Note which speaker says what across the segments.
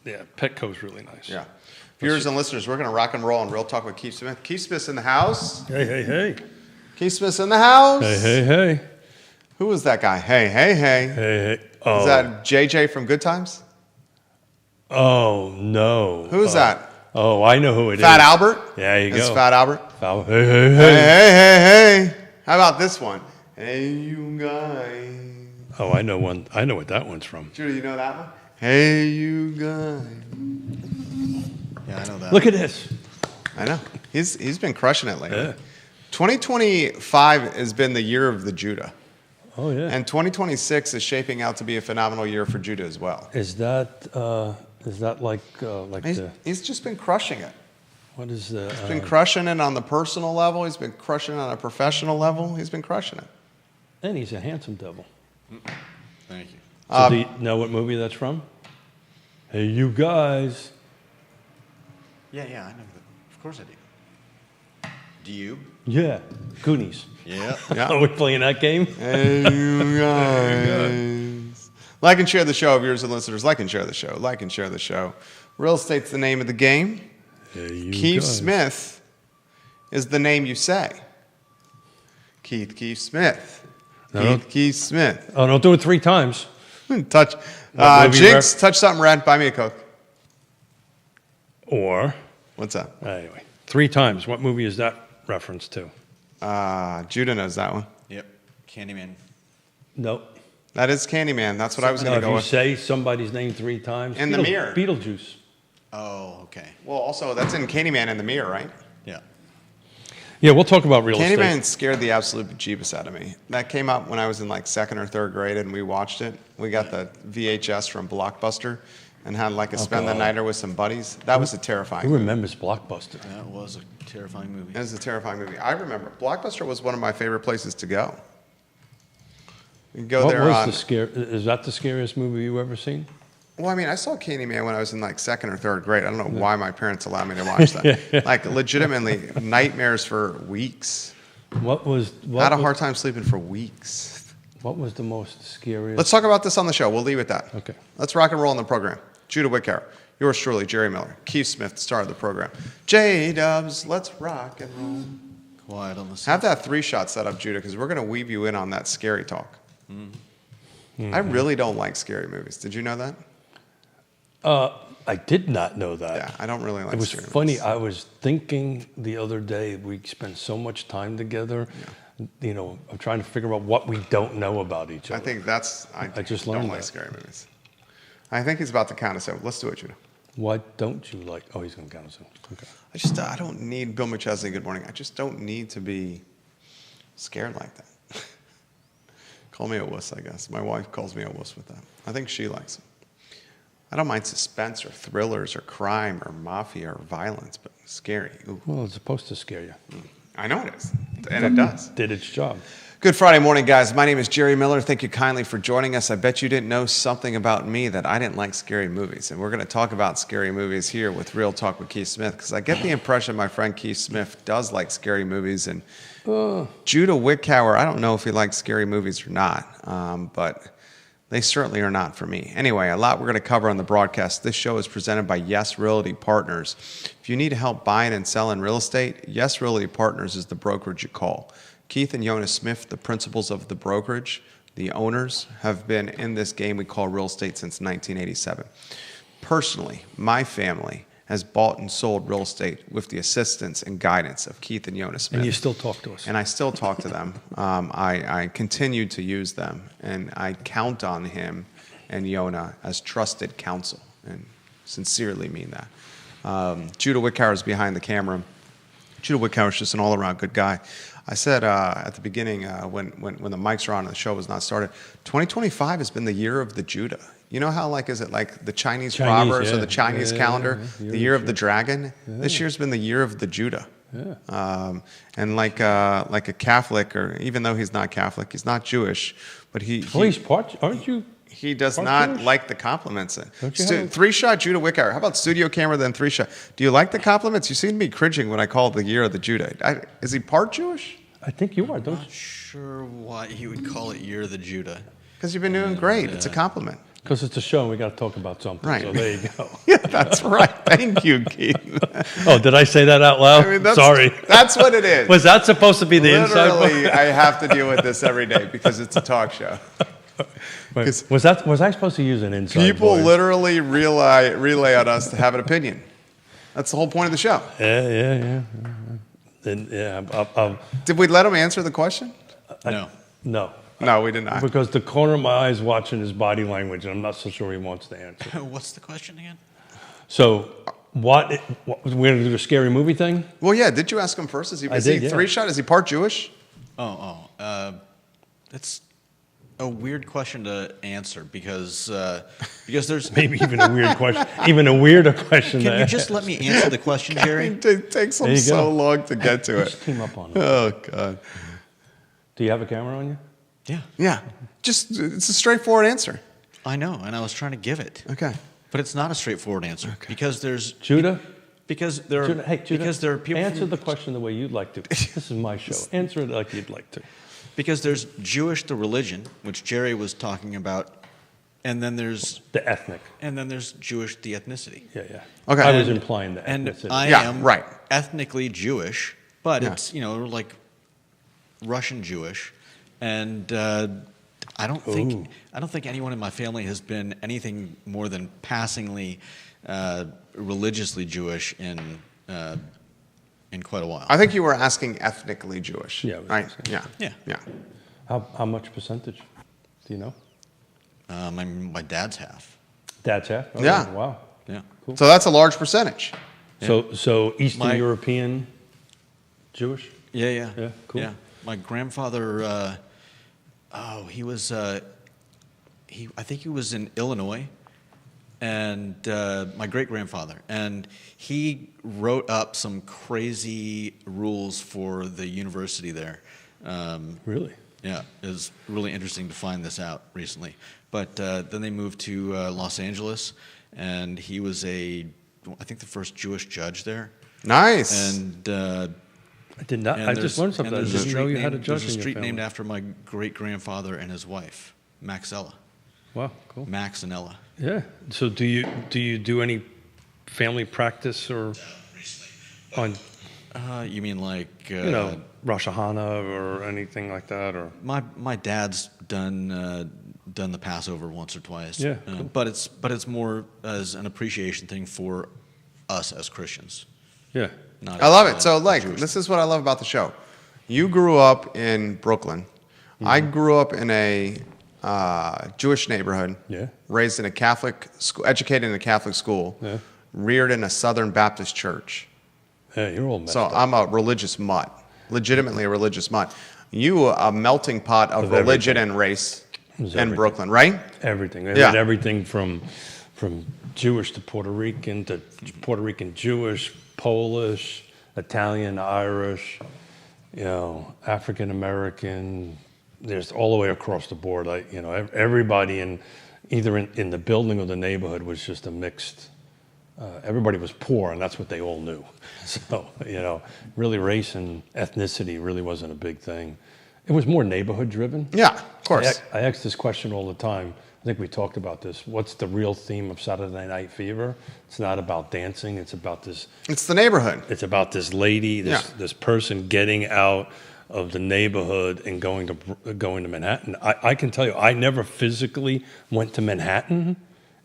Speaker 1: Yeah, Petco's really nice.
Speaker 2: Yeah. Viewers and listeners, we're going to rock and roll on Real Talk with Keith Smith. Keith Smith's in the house.
Speaker 1: Hey, hey, hey.
Speaker 2: Keith Smith's in the house.
Speaker 1: Hey, hey, hey.
Speaker 2: Who was that guy? Hey, hey, hey.
Speaker 1: Hey, hey. Oh.
Speaker 2: Is that JJ from Good Times?
Speaker 1: Oh, no.
Speaker 2: Who's that?
Speaker 1: Oh, I know who it is.
Speaker 2: Fat Albert?
Speaker 1: There you
Speaker 2: It's
Speaker 1: go.
Speaker 2: Fat Albert.
Speaker 1: Hey, hey, hey.
Speaker 2: Hey, hey, hey, hey. How about this one? Hey, you guys.
Speaker 1: Oh, I know one. I know what that one's from.
Speaker 2: Judy, you know that one? Hey, you guys.
Speaker 3: Yeah, I know that.
Speaker 1: Look at this.
Speaker 2: I know. He's been crushing it lately.
Speaker 1: Yeah.
Speaker 2: 2025 has been the year of the Judah.
Speaker 1: Oh, yeah.
Speaker 2: And 2026 is shaping out to be a phenomenal year for Judah as well.
Speaker 1: Is that like
Speaker 2: He's just been crushing it.
Speaker 1: what is the?
Speaker 2: He's been crushing it on the personal level. He's been crushing it on a professional level. He's been crushing it.
Speaker 1: And he's a handsome devil.
Speaker 3: Thank you.
Speaker 1: So do you know what movie that's from? Hey, you guys.
Speaker 3: Yeah, I know that. Of course I do. Do you?
Speaker 1: Yeah, Goonies.
Speaker 3: Yeah.
Speaker 2: Yeah.
Speaker 1: Are we playing that game?
Speaker 2: Hey, you guys. Like and share the show, viewers and listeners. Like and share the show. Like and share the show. Real estate's the name of the game.
Speaker 1: Hey, you
Speaker 2: Keith
Speaker 1: guys.
Speaker 2: Smith is the name you say. Keith Smith.
Speaker 1: No.
Speaker 2: Keith Smith.
Speaker 1: Oh, don't do it 3 times.
Speaker 2: Touch.
Speaker 1: What movie
Speaker 2: Jinx, touch something red. Buy me a Coke.
Speaker 1: Or,
Speaker 2: What's that?
Speaker 1: anyway, 3 times. What movie is that reference to?
Speaker 2: Judah knows that one.
Speaker 3: Yep. Candyman.
Speaker 1: Nope.
Speaker 2: That is Candyman. That's what I was
Speaker 1: No,
Speaker 2: going
Speaker 1: if
Speaker 2: to go
Speaker 1: you
Speaker 2: with.
Speaker 1: say somebody's name 3 times.
Speaker 2: In the mirror.
Speaker 1: Beetlejuice.
Speaker 3: Oh, okay.
Speaker 2: Well, also, that's in Candyman in the mirror, right?
Speaker 3: Yeah.
Speaker 1: Yeah, we'll talk about real
Speaker 2: Candyman
Speaker 1: estate.
Speaker 2: scared the absolute bejeebus out of me. That came out when I was in like 2nd or 3rd grade, and we watched it. We got the VHS from Blockbuster and had like a spend the
Speaker 1: God.
Speaker 2: nighter with some buddies. That was a
Speaker 1: Who
Speaker 2: terrifying movie.
Speaker 1: remembers Blockbuster?
Speaker 3: That was a terrifying movie.
Speaker 2: It was a terrifying movie. I remember. Blockbuster was one of my favorite places to go. You can go
Speaker 1: What
Speaker 2: there
Speaker 1: was
Speaker 2: on...
Speaker 1: the scare? Is that the scariest movie you ever seen?
Speaker 2: Well, I mean, I saw Candyman when I was in like 2nd or 3rd grade. I don't know why my parents allowed me to watch that. Like legitimately nightmares for weeks.
Speaker 1: What was?
Speaker 2: I had a hard time sleeping for weeks.
Speaker 1: What was the most scariest?
Speaker 2: Let's talk about this on the show. We'll leave it at that.
Speaker 1: Okay.
Speaker 2: Let's rock and roll on the program. Judah Wickower, yours truly, Jerry Miller, Keith Smith, the star of the program. J-Dubs, let's rock and roll.
Speaker 3: Quiet on the
Speaker 2: Have that 3-shot set up, Judah, because we're going to weave you in on that scary talk. I really don't like scary movies. Did you know that?
Speaker 1: I did not know that.
Speaker 2: Yeah, I don't really like
Speaker 1: It was
Speaker 2: scary
Speaker 1: funny.
Speaker 2: movies.
Speaker 1: I was thinking the other day, we spend so much time together. You know, I'm trying to figure out what we don't know about each other.
Speaker 2: I think that's... I
Speaker 1: just
Speaker 2: don't
Speaker 1: learned
Speaker 2: like
Speaker 1: that.
Speaker 2: scary movies. I think he's about to count us out. Let's do it, Judah.
Speaker 1: Why don't you like? Oh, he's going to count us in. Okay.
Speaker 2: I don't need... Bill McChesney, good morning. I just don't need to be scared like that. Call me a wuss, I guess. My wife calls me a wuss with that. I think she likes it. I don't mind suspense or thrillers or crime or mafia or violence, but scary. Ooh.
Speaker 1: Well, it's supposed to scare you.
Speaker 2: I know it is, and it does.
Speaker 1: Did its job.
Speaker 2: Good Friday morning, guys. My name is Jerry Miller. Thank you kindly for joining us. I bet you didn't know something about me that I didn't like scary movies, and we're going to talk about scary movies here with Real Talk with Keith Smith, because I get the impression my friend Keith Smith does like scary movies, and Judah Wickower, I don't know if he likes scary movies or not, but they certainly are not for me. Anyway, a lot we're going to cover on the broadcast. This show is presented by Yes Realty Partners. If you need help buying and selling real estate, Yes Realty Partners is the brokerage you call. Keith and Jonas Smith, the principals of the brokerage, the owners, have been in this game we call real estate since 1987. Personally, my family has bought and sold real estate with the assistance and guidance of Keith and Jonas Smith.
Speaker 1: And you still talk to us.
Speaker 2: And I still talk to them. I continue to use them, and I count on him and Yona as trusted counsel, and sincerely mean that. Judah Wickower is behind the camera. Judah Wickower is just an all-around good guy. I said at the beginning when the mics are on and the show was not started, 2025 has been the year of the Judah. You know how, like, is it like the Chinese robbers or the Chinese calendar, the year of the dragon? This year's been the year of the Judah. And like a Catholic, or even though he's not Catholic, he's not Jewish, but
Speaker 1: He's part, aren't you?
Speaker 2: he does
Speaker 1: part
Speaker 2: not
Speaker 1: Jewish?
Speaker 2: like the compliments.
Speaker 1: Don't you have-
Speaker 2: 3-shot Judah Wickower. How about studio camera then 3-shot? Do you like the compliments? You seem to be cringing when I call it the year of the Judah. Is he part Jewish?
Speaker 1: I think you are, don't
Speaker 3: Not
Speaker 1: you?
Speaker 3: sure why you would call it Year of the Judah.
Speaker 2: Because you've been doing great. It's a compliment.
Speaker 1: Because it's a show and we got to talk about something.
Speaker 2: Right.
Speaker 1: So there you go.
Speaker 2: Yeah, that's right. Thank you, Keith.
Speaker 1: Oh, did I say that out loud? Sorry.
Speaker 2: That's what it is.
Speaker 1: Was that supposed to be the inside?
Speaker 2: Literally, I have to deal with this every day because it's a talk show.
Speaker 1: Wait, was I supposed to use an inside
Speaker 2: People
Speaker 1: voice?
Speaker 2: literally relay on us to have an opinion. That's the whole point of the show.
Speaker 1: Yeah. Then
Speaker 2: Did we let him answer the question?
Speaker 3: No.
Speaker 1: no.
Speaker 2: No, we did not.
Speaker 1: Because the corner of my eye is watching his body language, and I'm not so sure he wants to answer.
Speaker 3: What's the question again?
Speaker 1: So, we're going to do a scary movie thing?
Speaker 2: Well, yeah. Did you ask him first? Is he
Speaker 1: did, yeah.
Speaker 2: three shot? Is he part Jewish?
Speaker 3: That's a weird question to answer because there's.
Speaker 1: Maybe even a weird question. Even a weirder question.
Speaker 3: Can
Speaker 1: to
Speaker 3: you
Speaker 1: ask.
Speaker 3: just let me answer the question, Jerry?
Speaker 2: It takes
Speaker 1: There
Speaker 2: him
Speaker 1: you
Speaker 2: so
Speaker 1: go.
Speaker 2: long to get to
Speaker 1: Just
Speaker 2: it.
Speaker 1: came up on it.
Speaker 2: Oh God.
Speaker 1: Do you have a camera on you?
Speaker 3: Yeah,
Speaker 2: Yeah. Just it's a straightforward answer.
Speaker 3: I know, and I was trying to give it,
Speaker 2: Okay.
Speaker 3: but it's not a straightforward answer because there's
Speaker 1: Judah?
Speaker 3: because there are
Speaker 1: Judah,
Speaker 3: because there are people
Speaker 1: answer
Speaker 3: from-
Speaker 1: the question the way you'd like to. This is my show. Answer it like you'd like to.
Speaker 3: because there's Jewish the religion, which Jerry was talking about, and then there's
Speaker 1: The ethnic.
Speaker 3: Jewish the ethnicity.
Speaker 1: Yeah.
Speaker 2: Okay.
Speaker 1: I was
Speaker 3: And-
Speaker 1: implying the
Speaker 3: And
Speaker 1: ethnicity.
Speaker 3: I
Speaker 2: Yeah,
Speaker 3: am
Speaker 2: right.
Speaker 3: ethnically Jewish, but
Speaker 2: Yeah.
Speaker 3: it's like Russian Jewish, and I don't think anyone in my family has been anything more than passingly religiously Jewish in quite a while.
Speaker 2: I think you were asking ethnically Jewish.
Speaker 1: Yeah, I was
Speaker 2: Right.
Speaker 1: asking.
Speaker 2: Yeah.
Speaker 3: Yeah.
Speaker 1: How much percentage? Do you know?
Speaker 3: My dad's half.
Speaker 1: Dad's half? Oh,
Speaker 2: Yeah.
Speaker 1: Wow.
Speaker 3: Yeah.
Speaker 2: So that's a large percentage.
Speaker 1: So Eastern
Speaker 3: My-
Speaker 1: European Jewish?
Speaker 3: Yeah.
Speaker 1: Yeah, cool.
Speaker 3: Yeah. My grandfather. He was. I think he was in Illinois, and my great grandfather, and he wrote up some crazy rules for the university there.
Speaker 1: Really?
Speaker 3: Yeah, it was really interesting to find this out recently. But then they moved to Los Angeles, and he was I think the first Jewish judge there.
Speaker 2: Nice.
Speaker 3: And
Speaker 1: I did not. I just learned something. I
Speaker 3: there's a
Speaker 1: didn't know
Speaker 3: street
Speaker 1: you had a
Speaker 3: named-
Speaker 1: judge
Speaker 3: There's a
Speaker 1: in your
Speaker 3: street
Speaker 1: family.
Speaker 3: named after my great grandfather and his wife, Maxella.
Speaker 1: Wow, cool.
Speaker 3: Max and Ella.
Speaker 1: Yeah. So do you do any family practice or on
Speaker 3: You mean like
Speaker 1: Rosh Hashanah or anything like that, or
Speaker 3: my dad's done the Passover once or twice.
Speaker 1: Yeah, cool.
Speaker 3: But it's more as an appreciation thing for us as Christians.
Speaker 1: yeah.
Speaker 3: Not
Speaker 2: I love
Speaker 3: as,
Speaker 2: it. So, like,
Speaker 3: Jewish.
Speaker 2: this is what I love about the show. You grew up in Brooklyn. I grew up in a Jewish neighborhood.
Speaker 1: Yeah.
Speaker 2: Raised in a Catholic school, educated in a Catholic school.
Speaker 1: Yeah.
Speaker 2: Reared in a Southern Baptist church.
Speaker 1: Yeah, you're all messed
Speaker 2: So
Speaker 1: up.
Speaker 2: I'm a religious mutt, legitimately a religious mutt. You a melting pot of
Speaker 1: Of
Speaker 2: religion
Speaker 1: everything.
Speaker 2: and race
Speaker 1: It was
Speaker 2: in
Speaker 1: everything.
Speaker 2: Brooklyn, right?
Speaker 1: Everything. They
Speaker 2: Yeah.
Speaker 1: had everything from Jewish to Puerto Rican Jewish, Polish, Italian, Irish, African American. There's all the way across the board. Everybody either in the building or the neighborhood was just a mixed. Everybody was poor, and that's what they all knew. So really, race and ethnicity really wasn't a big thing. It was more neighborhood driven.
Speaker 2: Yeah, of course.
Speaker 1: I ask this question all the time. I think we talked about this. What's the real theme of Saturday Night Fever? It's not about dancing. It's about this.
Speaker 2: It's the neighborhood.
Speaker 1: It's about this lady, this person getting out of the neighborhood and going to Manhattan. I can tell you, I never physically went to Manhattan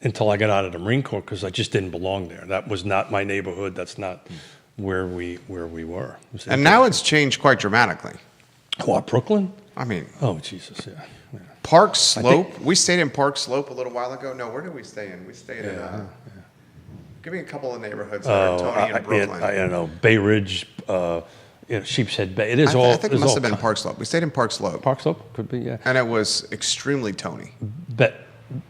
Speaker 1: until I got out of the Marine Corps because I just didn't belong there. That was not my neighborhood. That's not where we were.
Speaker 2: And now it's changed quite dramatically.
Speaker 1: What, Brooklyn?
Speaker 2: I mean,
Speaker 1: Oh, Jesus, yeah.
Speaker 2: Park Slope. We stayed in Park Slope a little while ago. No, where did we stay in? We stayed in. Give me a couple of neighborhoods that are Tony and Brooklyn.
Speaker 1: I don't know, Bay Ridge, Sheepshead Bay. It is all.
Speaker 2: I think it
Speaker 1: there's
Speaker 2: must
Speaker 1: all
Speaker 2: have been
Speaker 1: kind-
Speaker 2: Park Slope. We stayed in Park Slope,
Speaker 1: Park Slope could be, yeah.
Speaker 2: and it was extremely Tony.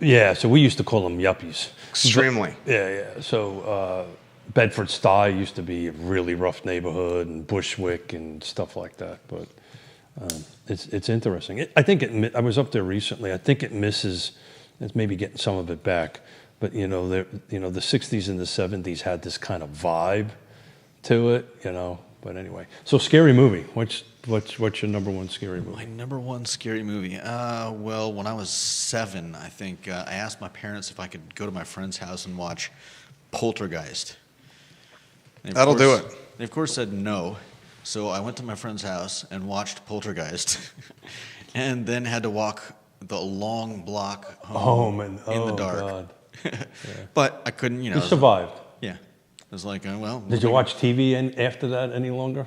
Speaker 1: Yeah, so we used to call them yuppies.
Speaker 2: Extremely.
Speaker 1: Yeah. So Bedford Stuye used to be a really rough neighborhood, and Bushwick and stuff like that. But it's interesting. I think I was up there recently. I think it misses. It's maybe getting some of it back. But the 60s and the 70s had this kind of vibe to it. But anyway, so Scary Movie. What's your number one scary movie?
Speaker 3: My number one scary movie. Well, when I was 7, I think I asked my parents if I could go to my friend's house and watch Poltergeist.
Speaker 2: That'll do it.
Speaker 3: They of course said no, so I went to my friend's house and watched Poltergeist, and then had to walk the long block home in the dark.
Speaker 1: God.
Speaker 3: But I couldn't,
Speaker 1: You survived.
Speaker 3: Yeah, it was like, well.
Speaker 1: Did you watch TV after that any longer?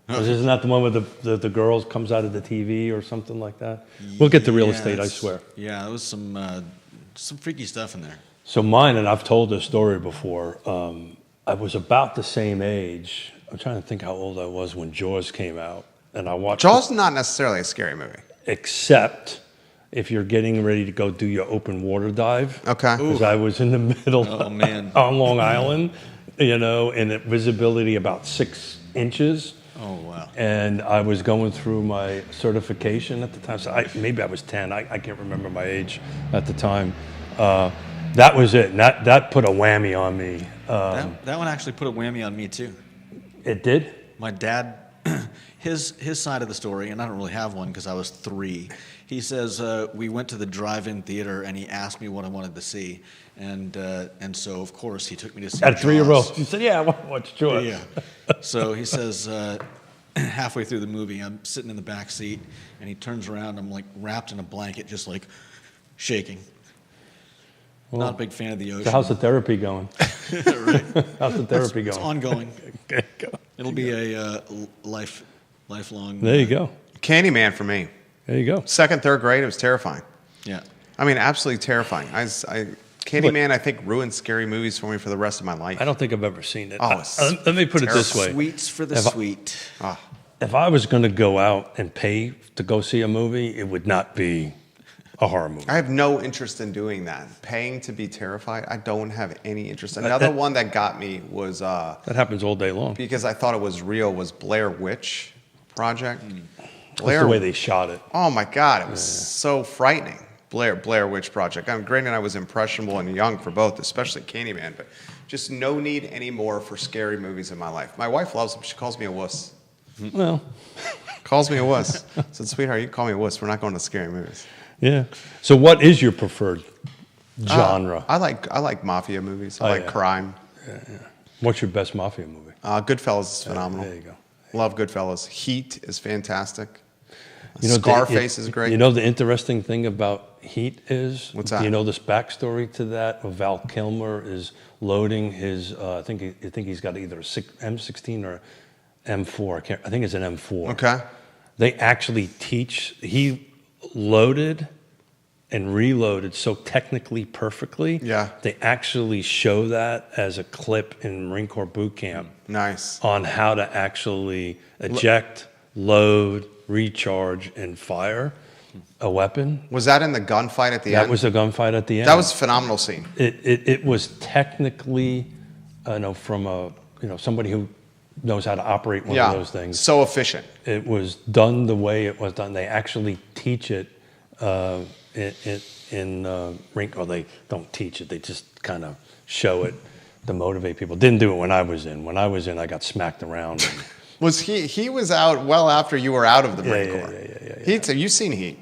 Speaker 1: Isn't that the one where the girls comes out of the TV or something like that? We'll get to real estate, I swear.
Speaker 3: Yeah, there was some freaky stuff in there.
Speaker 1: So mine, and I've told this story before, I was about the same age. I'm trying to think how old I was when Jaws came out. And I watched
Speaker 2: Jaws is not necessarily a scary movie.
Speaker 1: except if you're getting ready to go do your open water dive.
Speaker 2: Okay.
Speaker 1: Because I was in the middle
Speaker 3: man.
Speaker 1: on Long Island, and at visibility about 6 inches.
Speaker 3: Oh, wow.
Speaker 1: And I was going through my certification at the time. So maybe I was 10. I can't remember my age at the time. That was it. And that put a whammy on me.
Speaker 3: That one actually put a whammy on me, too.
Speaker 1: It did?
Speaker 3: My dad, his side of the story, and I don't really have one because I was 3. He says we went to the drive-in theater and he asked me what I wanted to see, and so of course he took me to see.
Speaker 1: At a 3-year-old,
Speaker 3: Jaws.
Speaker 1: you said, "Yeah, I want to watch Jaws."
Speaker 3: Yeah. So he says halfway through the movie, I'm sitting in the back seat, and he turns around. I'm like wrapped in a blanket, just like shaking.
Speaker 1: Well,
Speaker 3: Not a big fan of the ocean.
Speaker 1: So how's the therapy going?
Speaker 3: Right.
Speaker 1: How's the therapy
Speaker 3: It's
Speaker 1: going?
Speaker 3: ongoing.
Speaker 1: Okay, go.
Speaker 3: It'll be a lifelong.
Speaker 1: There you go.
Speaker 2: Candyman for me.
Speaker 1: There you go.
Speaker 2: Second, third grade, it was terrifying.
Speaker 3: Yeah.
Speaker 2: I mean, absolutely terrifying. Candyman, I think, ruined scary movies for me for the rest of my life.
Speaker 1: I don't think I've ever seen it.
Speaker 2: Oh, it's
Speaker 1: Let me put it this way.
Speaker 3: Sweets for the
Speaker 1: If I-
Speaker 3: sweet.
Speaker 1: If I was going to go out and pay to go see a movie, it would not be a horror movie.
Speaker 2: I have no interest in doing that. Paying to be terrified, I don't have any interest. Another one that got me was,
Speaker 1: That happens all day long.
Speaker 2: because I thought it was real, was Blair Witch Project.
Speaker 1: That's the way they shot it.
Speaker 2: Oh my God, it was so frightening. Blair Witch Project. I mean, granted, I was impressionable and young for both, especially Candyman, but just no need anymore for scary movies in my life. My wife loves them. She calls me a wuss.
Speaker 1: Well,
Speaker 2: Calls me a wuss. I said, sweetheart, you can call me a wuss. We're not going to scary movies.
Speaker 1: yeah. So what is your preferred genre?
Speaker 2: I like mafia movies. I like crime.
Speaker 1: What's your best mafia movie?
Speaker 2: Goodfellas is phenomenal.
Speaker 1: There you go.
Speaker 2: Love Goodfellas. Heat is fantastic.
Speaker 1: You know,
Speaker 2: Scarface is great.
Speaker 1: You know the interesting thing about Heat is?
Speaker 2: What's that?
Speaker 1: Do you know this backstory to that? Val Kilmer is loading his, I think he's got either a M16 or M4. I think it's an M4.
Speaker 2: Okay.
Speaker 1: They actually he loaded and reloaded so technically perfectly.
Speaker 2: Yeah.
Speaker 1: They actually show that as a clip in Marine Corps boot camp
Speaker 2: Nice.
Speaker 1: on how to actually eject, load, recharge, and fire a weapon.
Speaker 2: Was that in the gunfight at the
Speaker 1: That
Speaker 2: end?
Speaker 1: was a gunfight at the end.
Speaker 2: That was a phenomenal scene.
Speaker 1: It was technically, from somebody who knows how to operate one of those things.
Speaker 2: So efficient.
Speaker 1: It was done the way it was done. They actually teach it in Marine Corps. They don't teach it. They just kind of show it to motivate people. Didn't do it when I was in. When I was in, I got smacked around.
Speaker 2: Was he was out well after you were out of the Marine Corps?
Speaker 1: Yeah.
Speaker 2: Heat, so you've seen Heat,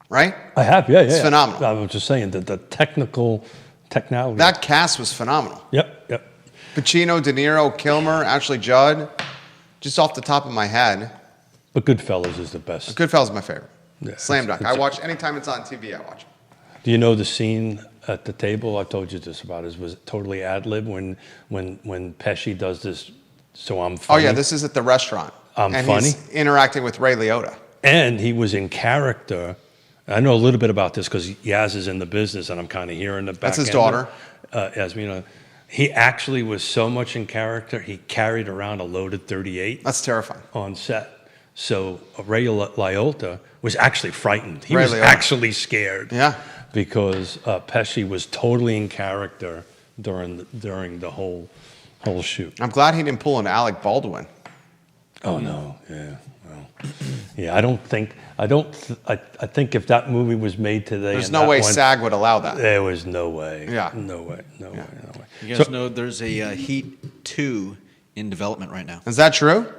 Speaker 2: right?
Speaker 1: I have, yeah.
Speaker 2: It's phenomenal.
Speaker 1: I was just saying that the technology.
Speaker 2: That cast was phenomenal.
Speaker 1: Yep.
Speaker 2: Pacino, De Niro, Kilmer, Ashley Judd. Just off the top of my head,
Speaker 1: But Goodfellas is the best.
Speaker 2: Goodfellas is my favorite.
Speaker 1: Yeah,
Speaker 2: Slam dunk.
Speaker 1: it's-
Speaker 2: I watch anytime it's on TV. I watch it.
Speaker 1: Do you know the scene at the table? I told you this about. Was it totally ad lib when Pesci does this? So I'm
Speaker 2: Oh
Speaker 1: funny.
Speaker 2: yeah, this is at the restaurant.
Speaker 1: I'm
Speaker 2: and
Speaker 1: funny.
Speaker 2: He's interacting with Ray Liotta.
Speaker 1: And he was in character. I know a little bit about this because Yaz is in the business, and I'm kind of hearing the back.
Speaker 2: That's his
Speaker 1: end of
Speaker 2: daughter.
Speaker 1: Yasmina. He actually was so much in character, he carried around a loaded 38
Speaker 2: That's terrifying.
Speaker 1: on set. So Ray Liotta was actually frightened. He
Speaker 2: Ray
Speaker 1: was
Speaker 2: Liotta.
Speaker 1: actually scared.
Speaker 2: Yeah.
Speaker 1: Because Pesci was totally in character during the whole shoot.
Speaker 2: I'm glad he didn't pull an Alec Baldwin.
Speaker 1: Oh no, yeah, well, yeah. I think if that movie was made today,
Speaker 2: There's
Speaker 1: and
Speaker 2: no
Speaker 1: that
Speaker 2: way
Speaker 1: went-
Speaker 2: SAG would allow that.
Speaker 1: There was no way.
Speaker 2: Yeah.
Speaker 1: No way.
Speaker 3: You guys know there's a Heat 2 in development right now.
Speaker 2: Is that true?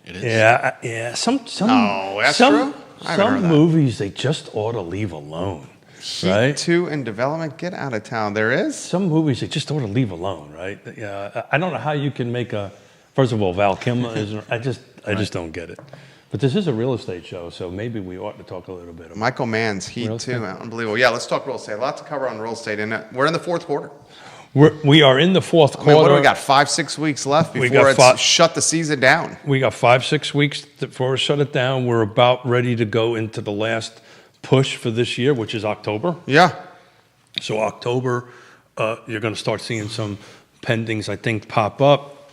Speaker 3: It is.
Speaker 1: Yeah. Some
Speaker 2: No, that's
Speaker 1: some,
Speaker 2: true? I haven't heard
Speaker 1: Some
Speaker 2: that.
Speaker 1: movies they just ought to leave alone,
Speaker 2: Heat
Speaker 1: right?
Speaker 2: 2 in development. Get out of town. There is.
Speaker 1: Some movies they just ought to leave alone, right? Yeah, I don't know how you can make a. First of all, Val Kilmer is. I just don't get it. But this is a real estate show, so maybe we ought to talk a little bit about.
Speaker 2: Michael Mann's Heat
Speaker 1: Real
Speaker 2: 2.
Speaker 1: estate?
Speaker 2: Unbelievable. Yeah, let's talk real estate. A lot to cover on real estate. And we're in the fourth quarter.
Speaker 1: We are in the fourth
Speaker 2: I
Speaker 1: quarter.
Speaker 2: mean, what do we got? 5-6 weeks left
Speaker 1: We
Speaker 2: before
Speaker 1: got
Speaker 2: it's shut the season down.
Speaker 1: We got 5-6 weeks before we shut it down. We're about ready to go into the last push for this year, which is October.
Speaker 2: Yeah.
Speaker 1: So October, you're going to start seeing some pendings, I think, pop up.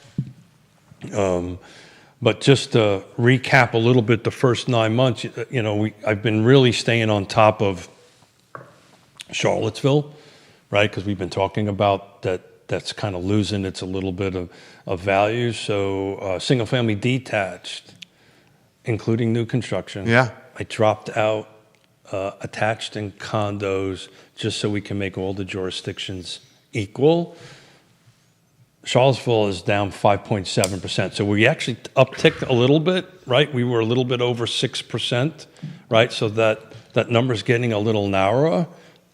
Speaker 1: But just to recap a little bit, the first 9 months, I've been really staying on top of Charlottesville, right? Because we've been talking about that. That's kind of losing its a little bit of value. So single family detached, including new construction.
Speaker 2: Yeah.
Speaker 1: I dropped out attached and condos just so we can make all the jurisdictions equal. Charlottesville is down 5.7%. So we actually upticked a little bit, right? We were a little bit over 6%, right? So that number's getting a little narrower.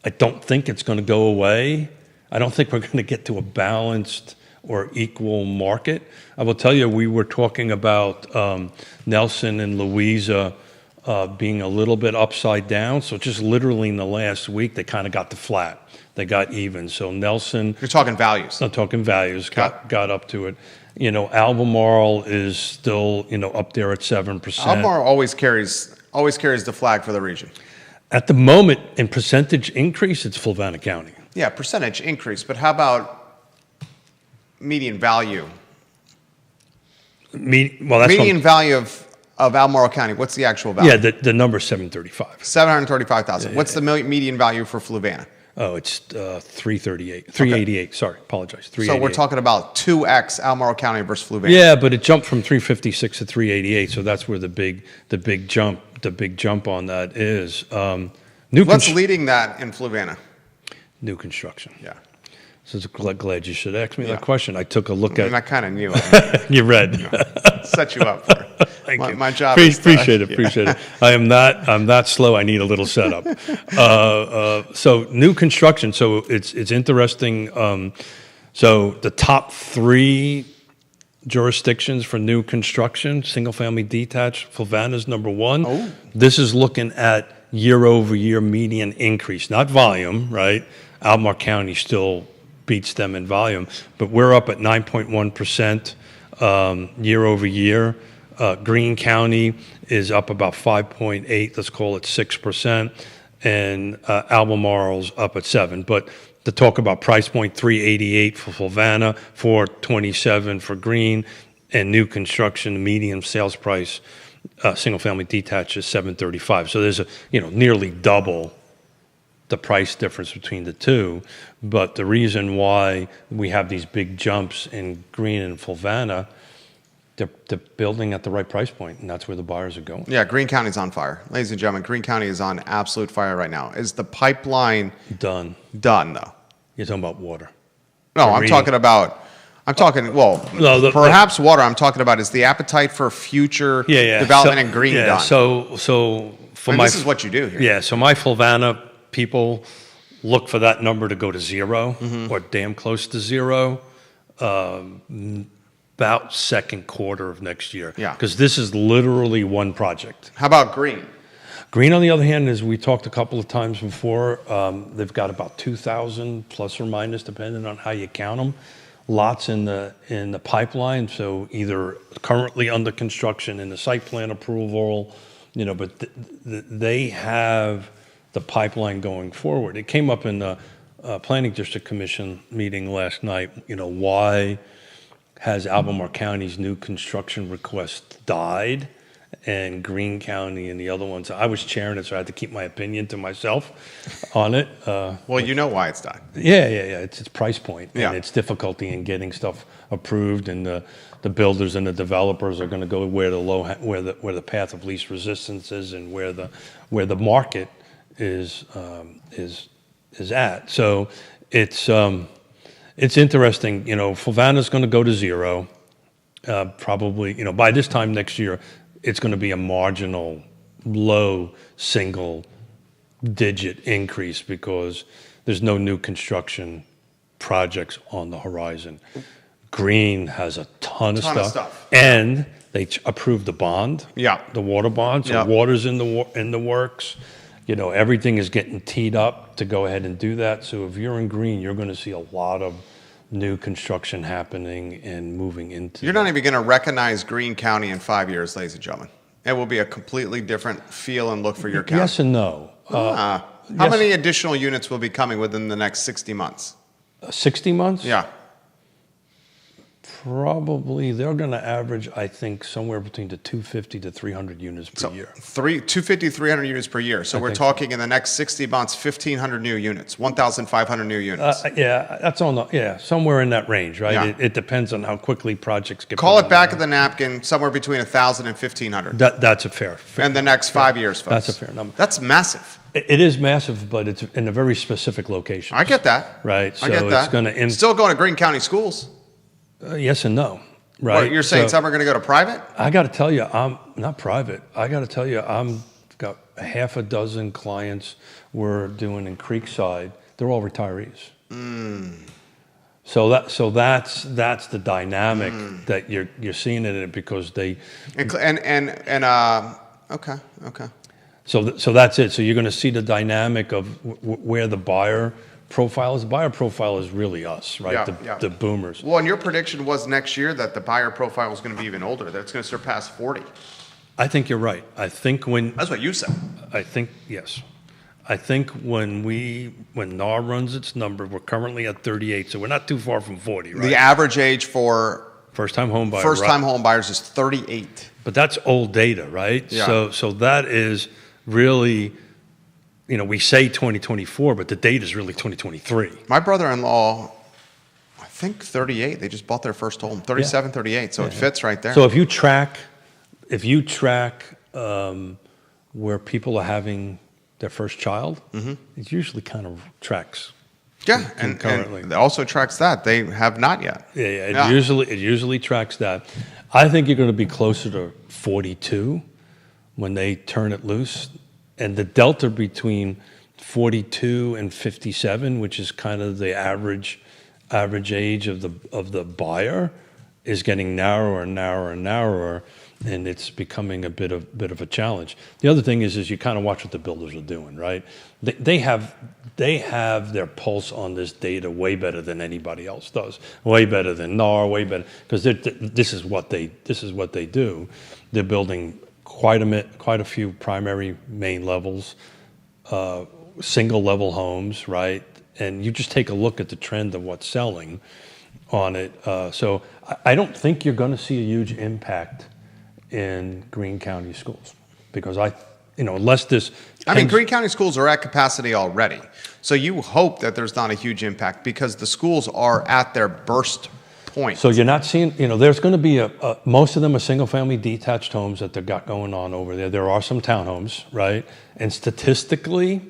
Speaker 1: I don't think it's going to go away. I don't think we're going to get to a balanced or equal market. I will tell you, we were talking about Nelson and Louisa being a little bit upside down. So just literally in the last week, they kind of got to flat. They got even. So Nelson,
Speaker 2: You're talking values.
Speaker 1: I'm talking values, got up to it. Albemarle is still, up there at 7%.
Speaker 2: Albemarle always carries the flag for the region.
Speaker 1: At the moment, in percentage increase, it's Fluvanna County.
Speaker 2: Yeah, percentage increase. But how about median value?
Speaker 1: That's
Speaker 2: Median value of Albemarle County. What's the actual value?
Speaker 1: yeah, the number's 735.
Speaker 2: 735,000. What's the median value for Fluvanna?
Speaker 1: Oh, it's 338, 388. Sorry, apologize. 388.
Speaker 2: So we're talking about 2x Albemarle County versus Fluvanna.
Speaker 1: Yeah, but it jumped from 356 to 388, so that's where the big jump on that is.
Speaker 2: What's leading that in Fluvanna?
Speaker 1: New construction.
Speaker 2: Yeah.
Speaker 1: So it's glad you should ask me
Speaker 2: Yeah.
Speaker 1: that question. I took a look
Speaker 2: I mean, I
Speaker 1: at.
Speaker 2: kind of knew it.
Speaker 1: You read.
Speaker 2: Set you up for it.
Speaker 1: Thank you.
Speaker 2: My job
Speaker 1: Appreciate it. I'm not slow. I need a little setup. So new construction. So it's interesting. So the top 3 jurisdictions for new construction, single family detached, Fluvanna's number 1.
Speaker 2: Oh.
Speaker 1: This is looking at year-over-year median increase, not volume, right? Albemarle County still beats them in volume, but we're up at 9.1% year over year. Greene County is up about 5.8, let's call it 6%, and Albemarle's up at 7%. But to talk about price point, 388 for Fluvanna, 427 for Greene, and new construction, the median sales price, single family detached is 735. So there's nearly double the price difference between the two. But the reason why we have these big jumps in Greene and Fluvanna, they're building at the right price point, and that's where the buyers are going.
Speaker 2: Yeah, Greene County's on fire. Ladies and gentlemen, Greene County is on absolute fire right now. Is the pipeline
Speaker 1: Done.
Speaker 2: though?
Speaker 1: You're talking about water.
Speaker 2: No,
Speaker 1: For
Speaker 2: I'm
Speaker 1: reading.
Speaker 2: talking, well,
Speaker 1: No,
Speaker 2: perhaps water. I'm talking about is the appetite for future development in Greene done?
Speaker 1: So for
Speaker 2: This is what you do here.
Speaker 1: Yeah, so my Fluvanna people look for that number to go to 0
Speaker 2: Mm-hmm.
Speaker 1: or damn close to 0 about second quarter of next year.
Speaker 2: Yeah.
Speaker 1: Because this is literally one project.
Speaker 2: How about Greene?
Speaker 1: Greene, on the other hand, as we talked a couple of times before, they've got about 2,000 plus or minus, depending on how you count them, lots in the pipeline. So either currently under construction in the site plan approval, but they have the pipeline going forward. It came up in the Planning District Commission meeting last night. Why has Albemarle County's new construction request died? And Greene County and the other ones. I was chairing it, so I had to keep my opinion to myself on it.
Speaker 2: Well, you know why it's done.
Speaker 1: Yeah. It's price point,
Speaker 2: Yeah.
Speaker 1: and it's difficulty in getting stuff approved, and the builders and the developers are going to go where the path of least resistance is, and where the market is at. So it's interesting. Fluvanna's going to go to 0. Probably, by this time next year, it's going to be a marginal, low single-digit increase because there's no new construction projects on the horizon. Green has a ton of stuff. And they approved the bond, the water bond. So water's in the works. Everything is getting teed up to go ahead and do that. So if you're in Green, you're going to see a lot of new construction happening and moving into.
Speaker 2: You're not even going to recognize Greene County in 5 years, ladies and gentlemen. It will be a completely different feel and look for your county.
Speaker 1: Yes and no.
Speaker 2: How many additional units will be coming within the next 60 months?
Speaker 1: 60 months?
Speaker 2: Yeah.
Speaker 1: Probably they're going to average, I think, somewhere between the 250 to 300 units per year.
Speaker 2: 250, 300 units per year. So we're talking in the next 60 months, 1,500 new units, 1,500 new units.
Speaker 1: That's somewhere in that range, right?
Speaker 2: Yeah.
Speaker 1: It depends on how quickly projects get.
Speaker 2: Call it back of the napkin, somewhere between 1,000 and 1,500.
Speaker 1: That's a fair.
Speaker 2: In the next 5 years, folks.
Speaker 1: That's a fair number.
Speaker 2: That's massive.
Speaker 1: It is massive, but it's in a very specific location.
Speaker 2: I get that.
Speaker 1: Right. So
Speaker 2: I get that.
Speaker 1: it's going to
Speaker 2: still going to Greene County schools.
Speaker 1: Yes and no. Right.
Speaker 2: What, you're saying some are going to go to private?
Speaker 1: I got to tell you, I'm not private. I got to tell you, I'm got half a dozen clients we're doing in Creekside. They're all retirees. So that's the dynamic that you're seeing in it because they
Speaker 2: okay.
Speaker 1: So that's it. So you're going to see the dynamic of where the buyer profile is. The buyer profile is really us, right? The boomers.
Speaker 2: Well, and your prediction was next year that the buyer profile was going to be even older, that it's going to surpass 40.
Speaker 1: I think you're right. I think
Speaker 2: That's what you said.
Speaker 1: I think, yes. I think when NAR runs its number, we're currently at 38, so we're not too far from 40, right?
Speaker 2: The average age for
Speaker 1: first-time home buyers.
Speaker 2: First-time home buyers is 38.
Speaker 1: But that's old data, right?
Speaker 2: Yeah.
Speaker 1: So that is really, we say 2024, but the date is really 2023.
Speaker 2: My brother-in-law, I think 38. They just bought their first home, 37, 38. So it fits right there.
Speaker 1: So if you track where people are having their first child, it usually kind of tracks.
Speaker 2: Yeah, and it also tracks that. They have not yet.
Speaker 1: Yeah. It usually tracks that. I think you're going to be closer to 42 when they turn it loose. And the delta between 42 and 57, which is kind of the average age of the buyer, is getting narrower and narrower and narrower, and it's becoming a bit of a challenge. The other thing is you kind of watch what the builders are doing, right? They have their pulse on this data way better than anybody else does, way better than NAR, way better, because this is what they do. They're building quite a few primary main levels, single level homes, right? And you just take a look at the trend of what's selling on it. So I don't think you're going to see a huge impact in Greene County schools because unless this.
Speaker 2: Greene County schools are at capacity already. So you hope that there's not a huge impact because the schools are at their burst point.
Speaker 1: So you're not seeing, there's going to be most of them are single family detached homes that they've got going on over there. There are some townhomes, right? And statistically,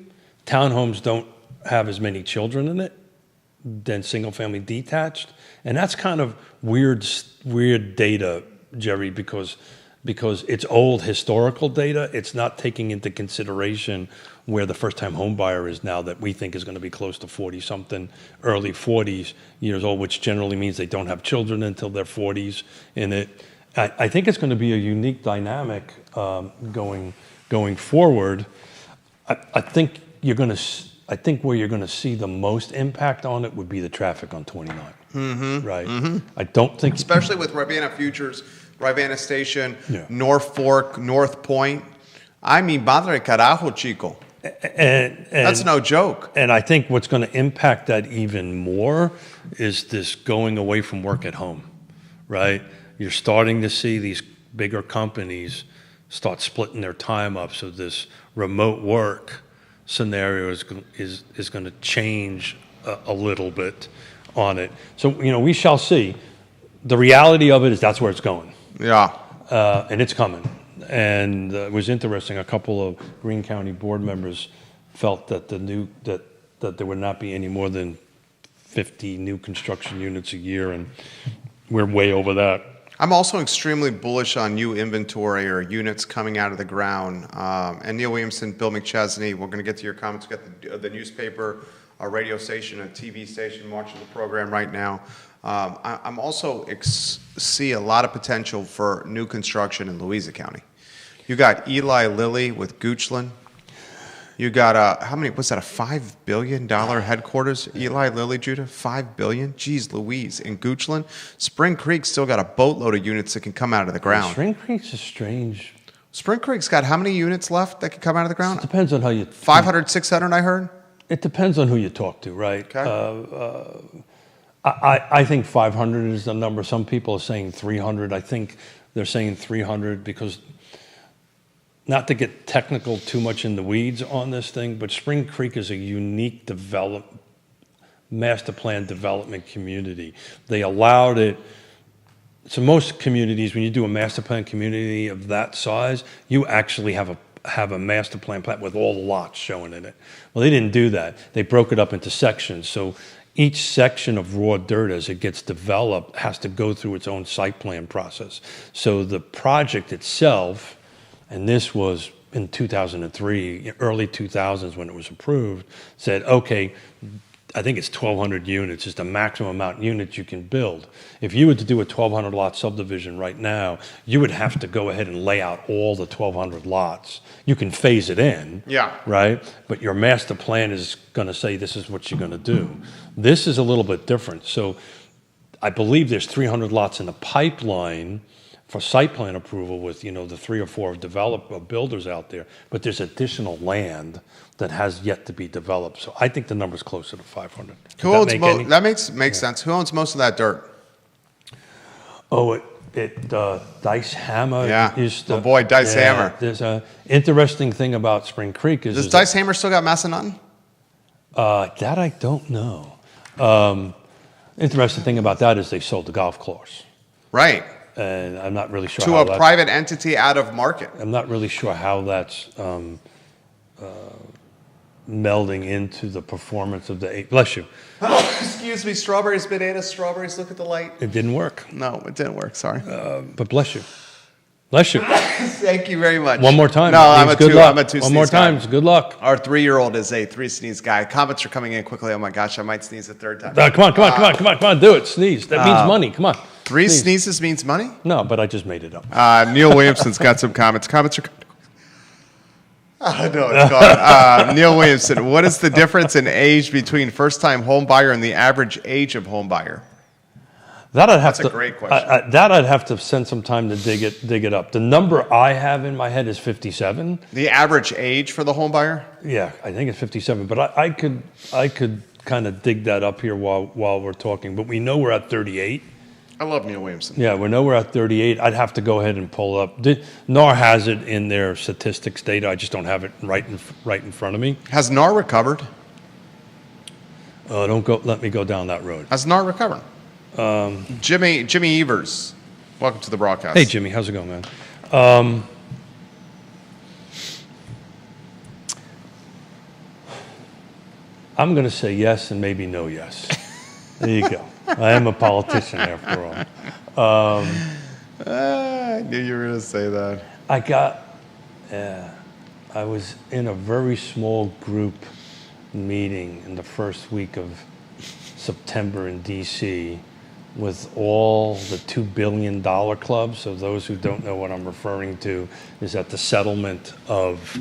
Speaker 1: townhomes don't have as many children in it than single family detached. And that's kind of weird data, Jerry, because it's old historical data. It's not taking into consideration where the first-time home buyer is now that we think is going to be close to 40-something, early 40s years old, which generally means they don't have children until their 40s in it. I think it's going to be a unique dynamic going forward. I think where you're going to see the most impact on it would be the traffic on 29, right? I don't think,
Speaker 2: especially with Rivanna Futures, Rivanna Station,
Speaker 1: Yeah.
Speaker 2: North Fork, North Point. Madre carajo, chico.
Speaker 1: And
Speaker 2: that's no joke.
Speaker 1: And I think what's going to impact that even more is this going away from work at home, right? You're starting to see these bigger companies start splitting their time up, so this remote work scenario is going to change a little bit on it. So we shall see. The reality of it is that's where it's going.
Speaker 2: Yeah,
Speaker 1: and it's coming. And it was interesting. A couple of Greene County board members felt that that there would not be any more than 50 new construction units a year, and we're way over that.
Speaker 2: I'm also extremely bullish on new inventory or units coming out of the ground. And Neil Williamson, Bill McChesney, we're going to get to your comments. We've got the newspaper, a radio station, a TV station watching the program right now. I'm also see a lot of potential for new construction in Louisa County. You got Eli Lilly with Goochland. You got how many? What's that? A $5 billion headquarters? Eli Lilly, Judah, $5 billion. Jeez, Louise, in Goochland, Spring Creek still got a boatload of units that can come out of the ground.
Speaker 1: Spring Creek's a strange.
Speaker 2: Spring Creek's got how many units left that can come out of the ground?
Speaker 1: It depends on how you.
Speaker 2: 500, 600, I heard.
Speaker 1: It depends on who you talk to, right?
Speaker 2: Okay.
Speaker 1: I think 500 is the number. Some people are saying 300. I think they're saying 300 because, not to get technical too much in the weeds on this thing, but Spring Creek is a unique master plan development community. They allowed it. So most communities, when you do a master plan community of that size, you actually have a master plan with all the lots showing in it. Well, they didn't do that. They broke it up into sections. So each section of raw dirt as it gets developed has to go through its own site plan process. So the project itself, and this was in 2003, early 2000s when it was approved, said, okay, I think it's 1,200 units is the maximum amount of units you can build. If you were to do a 1,200 lot subdivision right now, you would have to go ahead and lay out all the 1,200 lots. You can phase it in,
Speaker 2: Yeah.
Speaker 1: right? But your master plan is going to say this is what you're going to do. This is a little bit different. So I believe there's 300 lots in the pipeline for site plan approval with, the 3 or 4 builders out there, but there's additional land that has yet to be developed. So I think the number's closer to 500.
Speaker 2: Who owns that makes sense. Who owns most of that dirt?
Speaker 1: Oh, Dice Hammer.
Speaker 2: Yeah,
Speaker 1: is
Speaker 2: my boy Dice Hammer.
Speaker 1: There's a interesting thing about Spring Creek
Speaker 2: Does Dice Hammer still got Massanutten?
Speaker 1: That I don't know. Interesting thing about that is they sold the golf course.
Speaker 2: Right.
Speaker 1: And I'm not really sure
Speaker 2: to a private entity out of market.
Speaker 1: I'm not really sure how that's melding into the performance of the bless you.
Speaker 2: Oh, excuse me, strawberries, bananas, strawberries, look at the light.
Speaker 1: It didn't work.
Speaker 2: No, it didn't work, sorry.
Speaker 1: But bless you. Bless you.
Speaker 2: Thank you very much.
Speaker 1: One more time.
Speaker 2: No, I'm a
Speaker 1: good
Speaker 2: two.
Speaker 1: luck.
Speaker 2: I'm a two.
Speaker 1: One more
Speaker 2: guy.
Speaker 1: time. Good luck.
Speaker 2: Our 3-year-old is a 3 sneeze guy. Comments are coming in quickly. Oh my gosh, I might sneeze a third time.
Speaker 1: Come on. Do it. Sneeze. That means money. Come on.
Speaker 2: 3
Speaker 1: Sneeze.
Speaker 2: sneezes means money?
Speaker 1: No, but I just made it up.
Speaker 2: Neil Williamson's got some comments. Comments are. I know it's gone. Neil Williamson, what is the difference in age between first-time home buyer and the average age of home buyer?
Speaker 1: That's
Speaker 2: a great question.
Speaker 1: That I'd have to spend some time to dig it up. The number I have in my head is 57.
Speaker 2: The average age for the home buyer?
Speaker 1: Yeah, I think it's 57. But I could kind of dig that up here while we're talking. But we know we're at 38.
Speaker 2: I love Neil Williamson.
Speaker 1: Yeah, we know we're at 38. I'd have to go ahead and pull up. NAR has it in their statistics data. I just don't have it right in front of me.
Speaker 2: Has NAR recovered?
Speaker 1: Let me go down that road.
Speaker 2: Has NAR recovered? Jimmy Evers, welcome to the broadcast.
Speaker 1: Hey, Jimmy, how's it going, man? I'm going to say yes and maybe no yes. There you go. I am a politician after all.
Speaker 2: I knew you were going to say that.
Speaker 1: I was in a very small group meeting in the first week of September in D.C. with all the $2 billion clubs. So those who don't know what I'm referring to is that the settlement of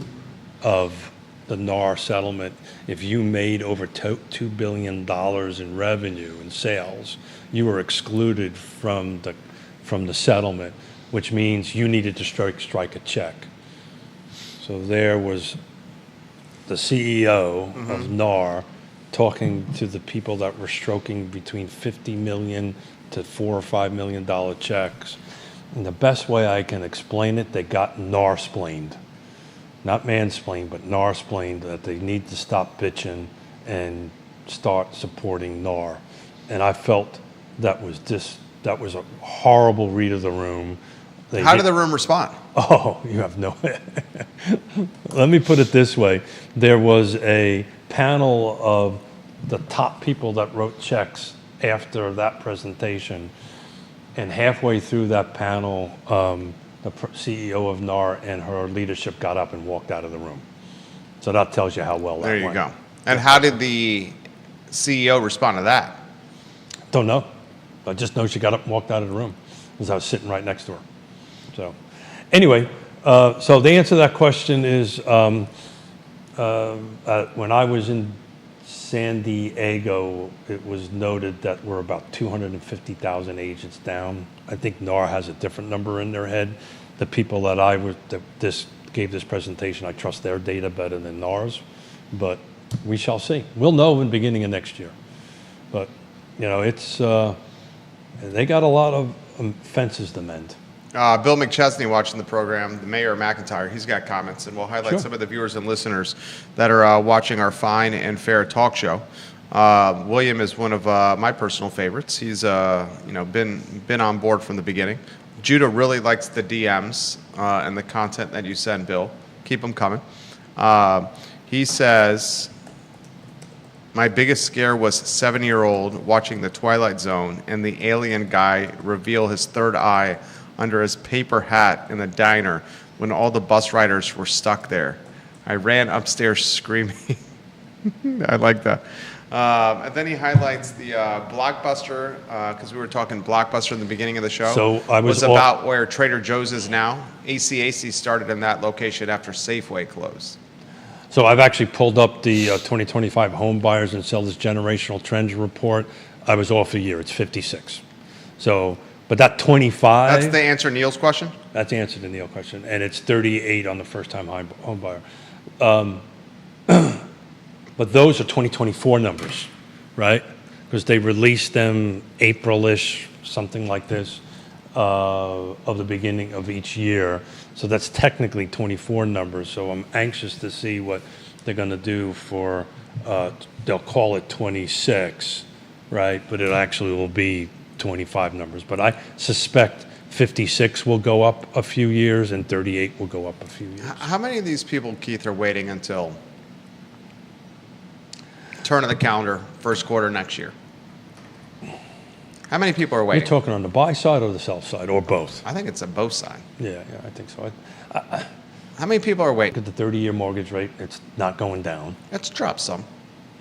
Speaker 1: the NAR settlement, if you made over $2 billion in revenue and sales, you were excluded from the settlement, which means you needed to strike a check. So there was the CEO of NAR talking to the people that were stroking between $50 million to $4 or $5 million checks. And the best way I can explain it, they got NAR-splained. Not mansplained, but NAR-splained, that they need to stop bitching and start supporting NAR. And I felt that was a horrible read of the room.
Speaker 2: How did the room respond?
Speaker 1: Oh, you have no. Let me put it this way. There was a panel of the top people that wrote checks after that presentation. And halfway through that panel, the CEO of NAR and her leadership got up and walked out of the room. So that tells you how well that
Speaker 2: There you
Speaker 1: went.
Speaker 2: go. And how did the CEO respond to that?
Speaker 1: Don't know. I just know she got up and walked out of the room because I was sitting right next to her. So anyway, so the answer to that question is when I was in San Diego, it was noted that we're about 250,000 agents down. I think NAR has a different number in their head. The people that gave this presentation, I trust their data better than NAR's, but we shall see. We'll know in the beginning of next year. But, it's they got a lot of fences to mend.
Speaker 2: Bill McChesney watching the program, the mayor of McIntyre, he's got comments, and we'll highlight
Speaker 1: Sure.
Speaker 2: some of the viewers and listeners that are watching our fine and fair talk show. William is one of my personal favorites. He's been on board from the beginning. Judah really likes the DMs and the content that you send, Bill. Keep them coming. He says, my biggest scare was 7-year-old watching The Twilight Zone and the alien guy reveal his third eye under his paper hat in the diner when all the bus riders were stuck there. I ran upstairs screaming. I like that. And then he highlights the Blockbuster, because we were talking Blockbuster in the beginning of the show.
Speaker 1: So I was
Speaker 2: about where Trader Joe's is now. ACAC started in that location after Safeway closed.
Speaker 1: So I've actually pulled up the 2025 home buyers and sellers generational trends report. I was off a year. It's 56. So, but that 25.
Speaker 2: That's the answer to Neil's question?
Speaker 1: That's the answer to Neil's question. And it's 38 on the first-time home buyer. But those are 2024 numbers, right? Because they released them April-ish, something like this, of the beginning of each year. So that's technically 24 numbers. So I'm anxious to see what they're going to do for, they'll call it 26, right? But it actually will be 25 numbers. But I suspect 56 will go up a few years and 38 will go up a few years.
Speaker 2: How many of these people, Keith, are waiting until turn of the calendar, first quarter next year? How many people are waiting?
Speaker 1: You're talking on the buy side or the sell side, or both?
Speaker 2: I think it's on both sides.
Speaker 1: Yeah, I think so.
Speaker 2: How many people are
Speaker 1: Look
Speaker 2: waiting?
Speaker 1: at the 30-year mortgage rate. It's not going down.
Speaker 2: It's dropped some.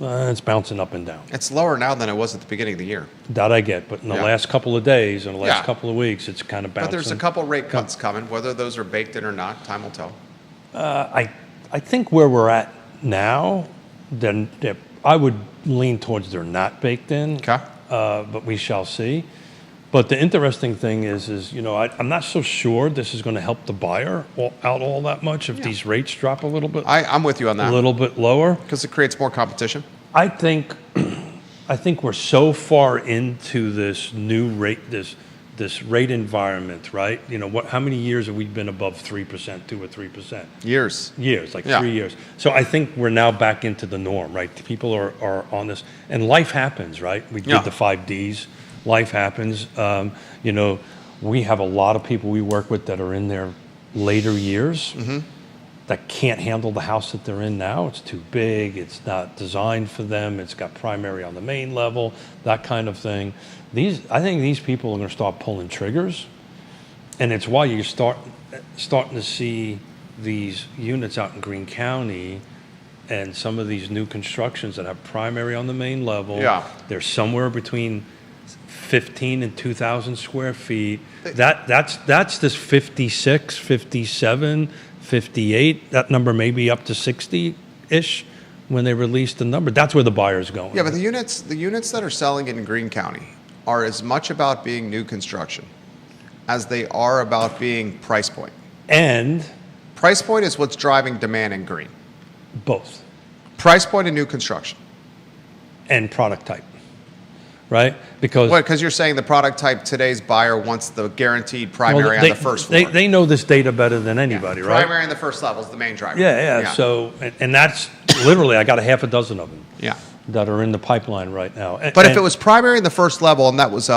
Speaker 1: It's bouncing up and down.
Speaker 2: It's lower now than it was at the beginning of the year.
Speaker 1: That I get, but in the
Speaker 2: Yeah.
Speaker 1: last couple of days, in the last
Speaker 2: Yeah.
Speaker 1: couple of weeks, it's kind of bouncing.
Speaker 2: But there's a couple rate cuts coming. Whether those are baked in or not, time will tell.
Speaker 1: I think where we're at now, then I would lean towards they're not baked in.
Speaker 2: Okay.
Speaker 1: But we shall see. But the interesting thing is I'm not so sure this is going to help the buyer out all that much if these rates drop a little bit,
Speaker 2: I'm with you on
Speaker 1: a
Speaker 2: that.
Speaker 1: little bit lower.
Speaker 2: Because it creates more competition.
Speaker 1: I think we're so far into this new rate, this rate environment, right? How many years have we been above 3%, 2 or 3%?
Speaker 2: Years.
Speaker 1: Years, like
Speaker 2: Yeah.
Speaker 1: 3 years. So I think we're now back into the norm, right? People are on this, and life happens, right? We
Speaker 2: Yeah.
Speaker 1: did the 5 Ds. Life happens. We have a lot of people we work with that are in their later years that can't handle the house that they're in now. It's too big. It's not designed for them. It's got primary on the main level, that kind of thing. I think these people are going to start pulling triggers, and it's why you're starting to see these units out in Greene County and some of these new constructions that have primary on the main level.
Speaker 2: Yeah.
Speaker 1: They're somewhere between 15 and 2,000 square feet. That's this 56, 57, 58. That number may be up to 60-ish when they release the number. That's where the buyer's going.
Speaker 2: Yeah, but the units that are selling in Greene County are as much about being new construction as they are about being price point.
Speaker 1: And
Speaker 2: Price point is what's driving demand in Greene.
Speaker 1: both.
Speaker 2: Price point and new construction.
Speaker 1: And product type. Right? Because
Speaker 2: What? Because you're saying the product type today's buyer wants the guaranteed primary on the first floor.
Speaker 1: They know this data better than anybody, right?
Speaker 2: Primary on the first level is the main driver.
Speaker 1: Yeah. So, and that's literally, I got a half a dozen of them
Speaker 2: Yeah.
Speaker 1: that are in the pipeline right now.
Speaker 2: But if it was primary in the first level and that was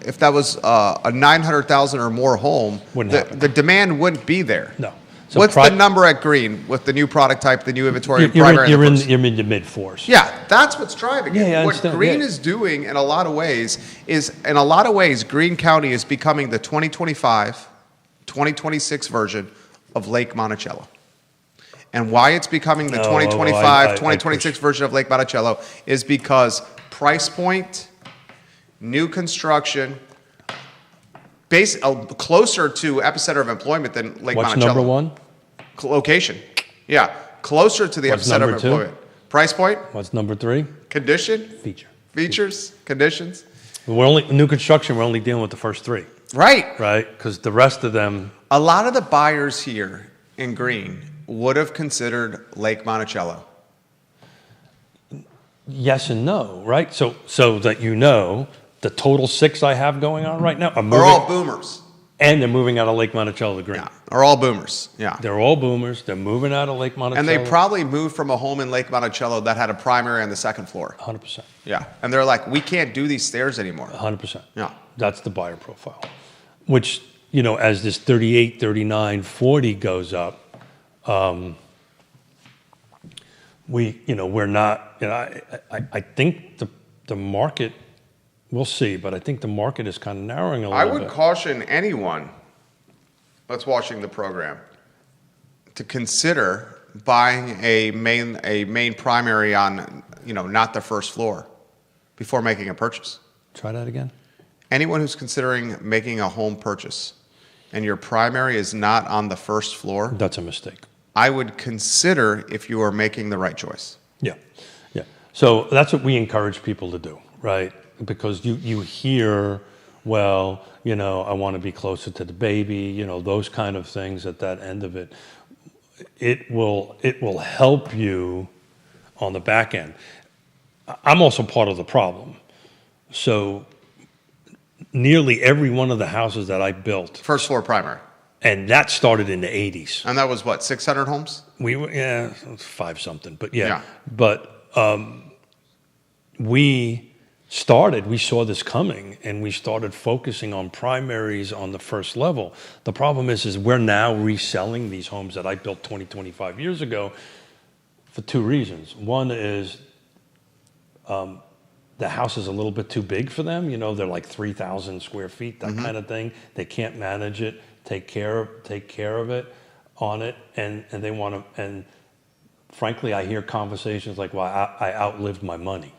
Speaker 2: if that was a 900,000 or more home,
Speaker 1: Wouldn't happen.
Speaker 2: the demand wouldn't be there.
Speaker 1: No. So
Speaker 2: What's the number at Green with the new product type, the new inventory, and primary?
Speaker 1: You're in the mid fours.
Speaker 2: Yeah, that's what's driving it.
Speaker 1: Yeah, I
Speaker 2: what
Speaker 1: understand.
Speaker 2: Green
Speaker 1: Yeah.
Speaker 2: is doing in a lot of ways is, Greene County is becoming the 2025, 2026 version of Lake Monticello. And why it's becoming the 2026 version of Lake Monticello is because price point, new construction, closer to epicenter of employment than Lake
Speaker 1: What's
Speaker 2: Monticello.
Speaker 1: number one?
Speaker 2: Location. Yeah, closer to the
Speaker 1: What's
Speaker 2: epicenter of
Speaker 1: number two?
Speaker 2: employment. Price point,
Speaker 1: What's number three?
Speaker 2: condition,
Speaker 1: Features.
Speaker 2: conditions.
Speaker 1: New construction. We're only dealing with the first three,
Speaker 2: Right.
Speaker 1: right? Because the rest of them,
Speaker 2: A lot of the buyers here in Green would have considered Lake Monticello.
Speaker 1: yes and no, right? So that the total 6 I have going on right now are moving,
Speaker 2: Are all boomers.
Speaker 1: and they're moving out of Lake Monticello to Green.
Speaker 2: Yeah, are all boomers. Yeah.
Speaker 1: They're all boomers. They're moving out of Lake Monticello.
Speaker 2: And they probably moved from a home in Lake Monticello that had a primary on the second floor.
Speaker 1: 100%.
Speaker 2: Yeah. And they're like, we can't do these stairs anymore.
Speaker 1: 100%.
Speaker 2: Yeah.
Speaker 1: That's the buyer profile, which, as this 38, 39, 40 goes up, we're not, I think the market, we'll see, but I think the market is kind of narrowing a
Speaker 2: I
Speaker 1: little
Speaker 2: would
Speaker 1: bit.
Speaker 2: caution anyone that's watching the program to consider buying a main primary on, not the first floor before making a purchase.
Speaker 1: Try that again.
Speaker 2: Anyone who's considering making a home purchase and your primary is not on the first floor,
Speaker 1: That's a mistake.
Speaker 2: I would consider if you are making the right choice.
Speaker 1: Yeah, yeah. So that's what we encourage people to do, right? Because you hear, well, I want to be closer to the baby, those kind of things at that end of it. It will help you on the back end. I'm also part of the problem. So nearly every one of the houses that I built,
Speaker 2: First floor primary.
Speaker 1: and that started in the 80s.
Speaker 2: And that was what, 600 homes?
Speaker 1: We were, 5 something, but yeah.
Speaker 2: Yeah.
Speaker 1: But we saw this coming, and we started focusing on primaries on the first level. The problem is we're now reselling these homes that I built 20, 25 years ago for 2 reasons. One is the house is a little bit too big for them. They're like 3,000 square feet, that kind of thing. They can't manage it, take care of it, on it, and they want to. And frankly, I hear conversations like, "Well, I outlived my money,"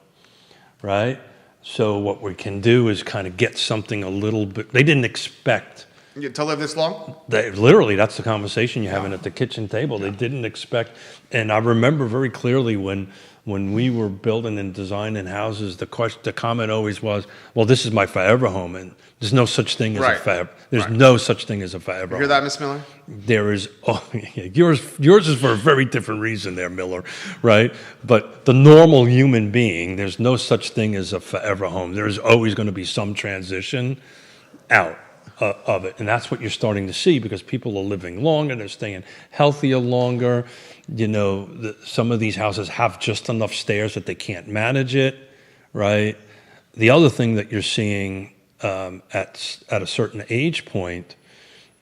Speaker 1: right? So what we can do is kind of get something a little bit. They didn't expect.
Speaker 2: To live this long?
Speaker 1: Literally, that's the conversation you're having at the kitchen table. They didn't expect, and I remember very clearly when we were building and designing houses, the comment always was, "Well, this is my forever home," and there's no such thing as a forever. There's no such thing as a forever.
Speaker 2: You hear that, Miss Miller?
Speaker 1: There is. Oh, yours is for a very different reason, there, Miller, right? But the normal human being, there's no such thing as a forever home. There is always going to be some transition out of it, and that's what you're starting to see because people are living longer, they're staying healthier longer. Some of these houses have just enough stairs that they can't manage it, right? The other thing that you're seeing at a certain age point,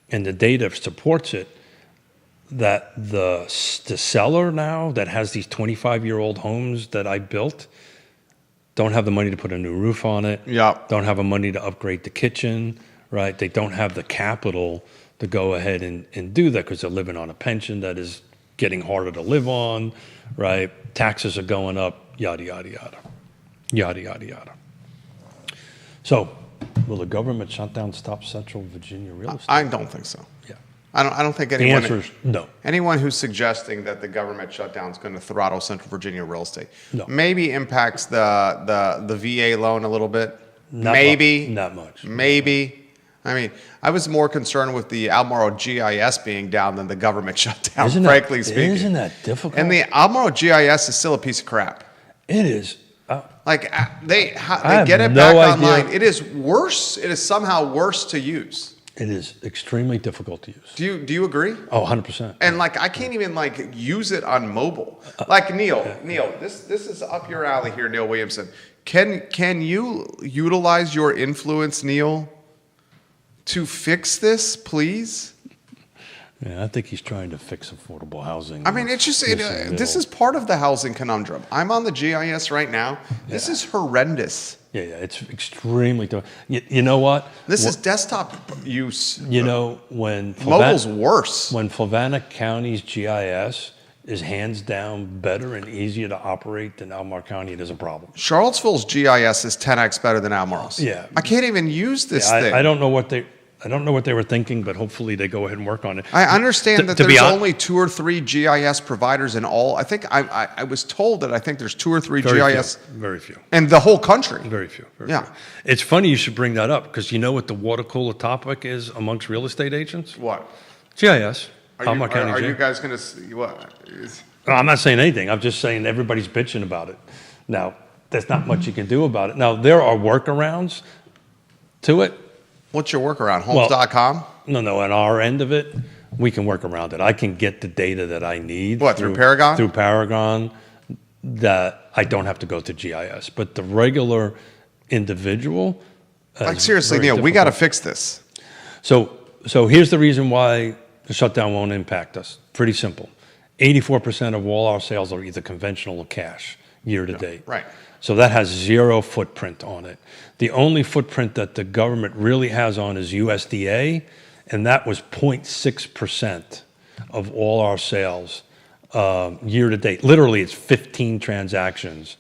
Speaker 1: and the data supports it, that the seller now that has these 25-year-old homes that I built don't have the money to put a new roof on it.
Speaker 2: Yeah.
Speaker 1: Don't have the money to upgrade the kitchen, right? They don't have the capital to go ahead and do that because they're living on a pension that is getting harder to live on, right? Taxes are going up, yada, yada, yada. Yada, yada, yada. So, will the government shutdown stop Central Virginia real estate?
Speaker 2: I don't think so.
Speaker 1: Yeah.
Speaker 2: I don't think
Speaker 1: The
Speaker 2: anyone.
Speaker 1: answer is no.
Speaker 2: Anyone who's suggesting that the government shutdown is going to throttle Central Virginia real estate
Speaker 1: No.
Speaker 2: maybe impacts the VA loan a little bit.
Speaker 1: Not
Speaker 2: maybe.
Speaker 1: Not much.
Speaker 2: Maybe. I mean, I was more concerned with the Albemarle GIS being down than the government shutdown, frankly speaking.
Speaker 1: Isn't that difficult?
Speaker 2: And the Albemarle GIS is still a piece of crap.
Speaker 1: It is.
Speaker 2: Like they
Speaker 1: have
Speaker 2: get it
Speaker 1: no
Speaker 2: back
Speaker 1: idea.
Speaker 2: online. It is worse. It is somehow worse to use.
Speaker 1: It is extremely difficult to use.
Speaker 2: Do you agree?
Speaker 1: Oh, 100%.
Speaker 2: And I can't even use it on mobile. Neil, this is up your alley here, Neil Williamson. Can you utilize your influence, Neil, to fix this, please?
Speaker 1: Yeah, I think he's trying to fix affordable housing.
Speaker 2: I mean, it's just, this is part of the housing conundrum. I'm on the GIS right now. This is horrendous.
Speaker 1: Yeah, it's extremely tough. You know what?
Speaker 2: This is desktop use.
Speaker 1: You know, when
Speaker 2: mobile's worse.
Speaker 1: When Fluvanna County's GIS is hands down better and easier to operate than Albemarle County, it is a problem.
Speaker 2: Charlottesville's GIS is 10x better than Albemarle's.
Speaker 1: Yeah.
Speaker 2: I can't even use this thing.
Speaker 1: I don't know what they were thinking, but hopefully they go ahead and work on it.
Speaker 2: I understand that there's only 2 or 3 GIS providers in all. I think I was told that I think there's 2 or 3 GIS.
Speaker 1: Very few.
Speaker 2: And the whole country.
Speaker 1: Very few.
Speaker 2: Yeah.
Speaker 1: Few. It's funny you should bring that up because you know what the water cooler topic is amongst real estate agents?
Speaker 2: What?
Speaker 1: GIS.
Speaker 2: Are you guys going to see what?
Speaker 1: No, I'm not saying anything. I'm just saying everybody's bitching about it. Now, there's not much you can do about it. Now, there are workarounds to it.
Speaker 2: What's your workaround? Homes.com?
Speaker 1: No. On our end of it, we can work around it. I can get the data that I need.
Speaker 2: What, through Paragon?
Speaker 1: Through Paragon, that I don't have to go to GIS. But the regular individual.
Speaker 2: Like, seriously, Neil, we got to fix this.
Speaker 1: So here's the reason why the shutdown won't impact us. Pretty simple. 84% of all our sales are either conventional or cash year to date.
Speaker 2: Right.
Speaker 1: So that has 0 footprint on it. The only footprint that the government really has on is USDA, and that was 0.6% of all our sales year to date. Literally, it's 15 transactions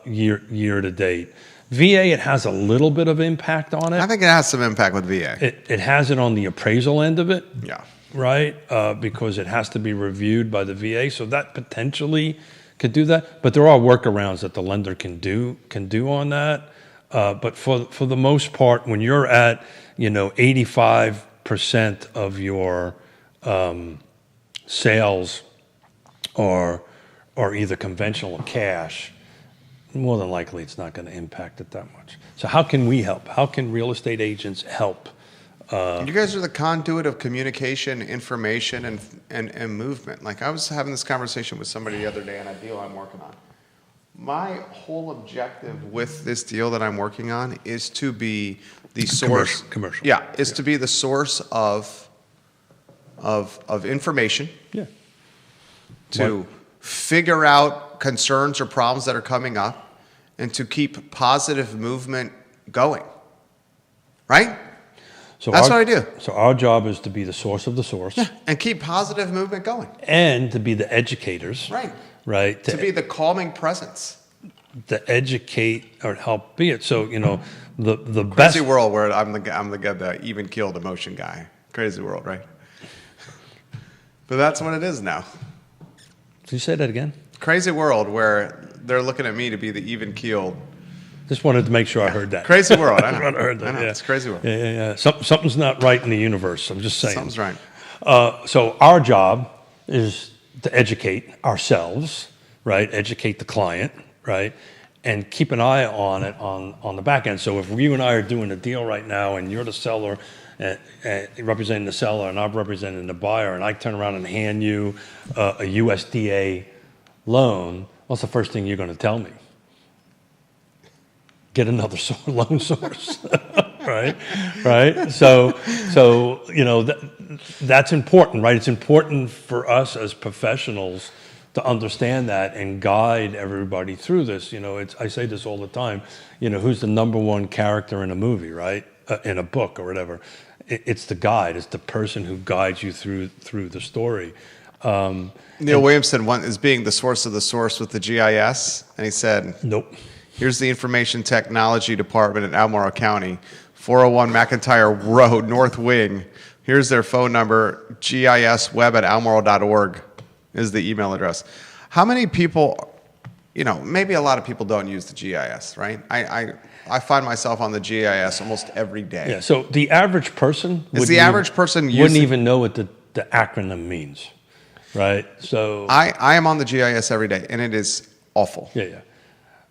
Speaker 1: year to date. VA, it has a little bit of impact on it.
Speaker 2: I think it has some impact with VA.
Speaker 1: It has it on the appraisal end of it.
Speaker 2: Yeah.
Speaker 1: Right? Because it has to be reviewed by the VA, so that potentially could do that. But there are workarounds that the lender can do on that. But for the most part, when you're at 85% of your sales are either conventional or cash, more than likely it's not going to impact it that much. So how can we help? How can real estate agents help?
Speaker 2: You guys are the conduit of communication, information, and movement. Like, I was having this conversation with somebody the other day on a deal I'm working on. My whole objective with this deal that I'm working on is to be the source.
Speaker 1: Commercial.
Speaker 2: Yeah, to be the source of information.
Speaker 1: Yeah.
Speaker 2: To figure out concerns or problems that are coming up, and to keep positive movement going. Right?
Speaker 1: So
Speaker 2: that's what I do.
Speaker 1: So our job is to be the source of the source.
Speaker 2: Yeah, and keep positive movement going.
Speaker 1: And to be the educators.
Speaker 2: Right.
Speaker 1: Right.
Speaker 2: To be the calming presence.
Speaker 1: To educate or help be it. So, the best.
Speaker 2: Crazy world where I'm the even keeled emotion guy. Crazy world, right? But that's what it is now.
Speaker 1: Can you say that again?
Speaker 2: Crazy world where they're looking at me to be the even keeled.
Speaker 1: Just wanted to make sure I heard that.
Speaker 2: Crazy world. I know.
Speaker 1: I heard that.
Speaker 2: I know.
Speaker 1: Yeah.
Speaker 2: It's crazy world.
Speaker 1: Yeah. Something's not right in the universe. I'm just saying.
Speaker 2: Something's right.
Speaker 1: So our job is to educate ourselves, right? Educate the client, right? And keep an eye on it on the back end. So if you and I are doing a deal right now, and you're the seller, representing the seller, and I'm representing the buyer, and I turn around and hand you a USDA loan, what's the first thing you're going to tell me? Get another loan source, right? So that's important, right? It's important for us as professionals to understand that and guide everybody through this. I say this all the time. Who's the number one character in a movie, right? In a book or whatever. It's the guide. It's the person who guides you through the story.
Speaker 2: Neil Williamson is being the source of the source with the GIS, and he said,
Speaker 1: "Nope.
Speaker 2: Here's the Information Technology Department in Albemarle County, 401 McIntyre Road, North Wing. Here's their phone number, gisweb@albemarle.org is the email address." How many people, maybe a lot of people don't use the GIS, right? I find myself on the GIS almost every day.
Speaker 1: Yeah, so the average person wouldn't even know what the acronym means, right? So
Speaker 2: I am on the GIS every day, and it is awful.
Speaker 1: Yeah.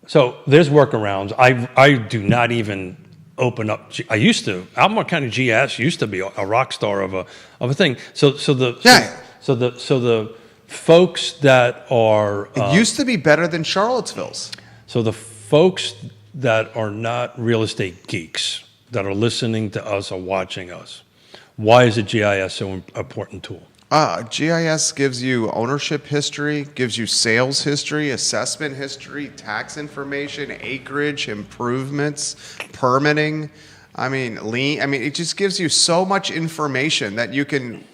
Speaker 1: So there's workarounds. I do not even open up. Albemarle County GIS used to be a rock star of a thing. So the folks that are
Speaker 2: it used to be better than Charlottesville's.
Speaker 1: So the folks that are not real estate geeks that are listening to us or watching us, Why is a GIS so important tool?
Speaker 2: GIS gives you ownership history, gives you sales history, assessment history, tax information, acreage, improvements, permitting. I mean, lien. I mean, it just gives you so much information that you can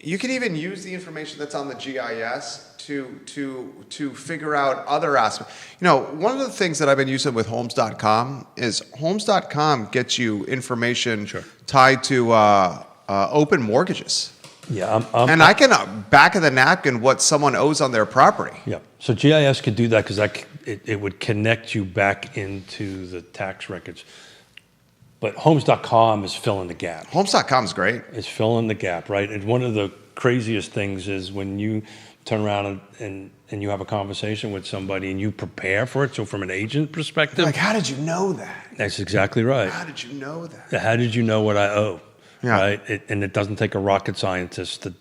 Speaker 2: even use the information that's on the GIS to figure out other aspects. You know, one of the things that I've been using with Homes.com is Homes.com gets you information tied to open mortgages.
Speaker 1: Yeah,
Speaker 2: And I can back of the napkin what someone owes on their property.
Speaker 1: Yeah, so GIS could do that because it would connect you back into the tax records. But Homes.com is filling the gap.
Speaker 2: Homes.com is great.
Speaker 1: It's filling the gap, right? And one of the craziest things is when you turn around and you have a conversation with somebody and you prepare for it. So from an agent perspective.
Speaker 2: Like, how did you know that?
Speaker 1: That's exactly right.
Speaker 2: How did you know that?
Speaker 1: How did you know what I owe?
Speaker 2: Yeah.
Speaker 1: Right? And it doesn't take a rocket scientist to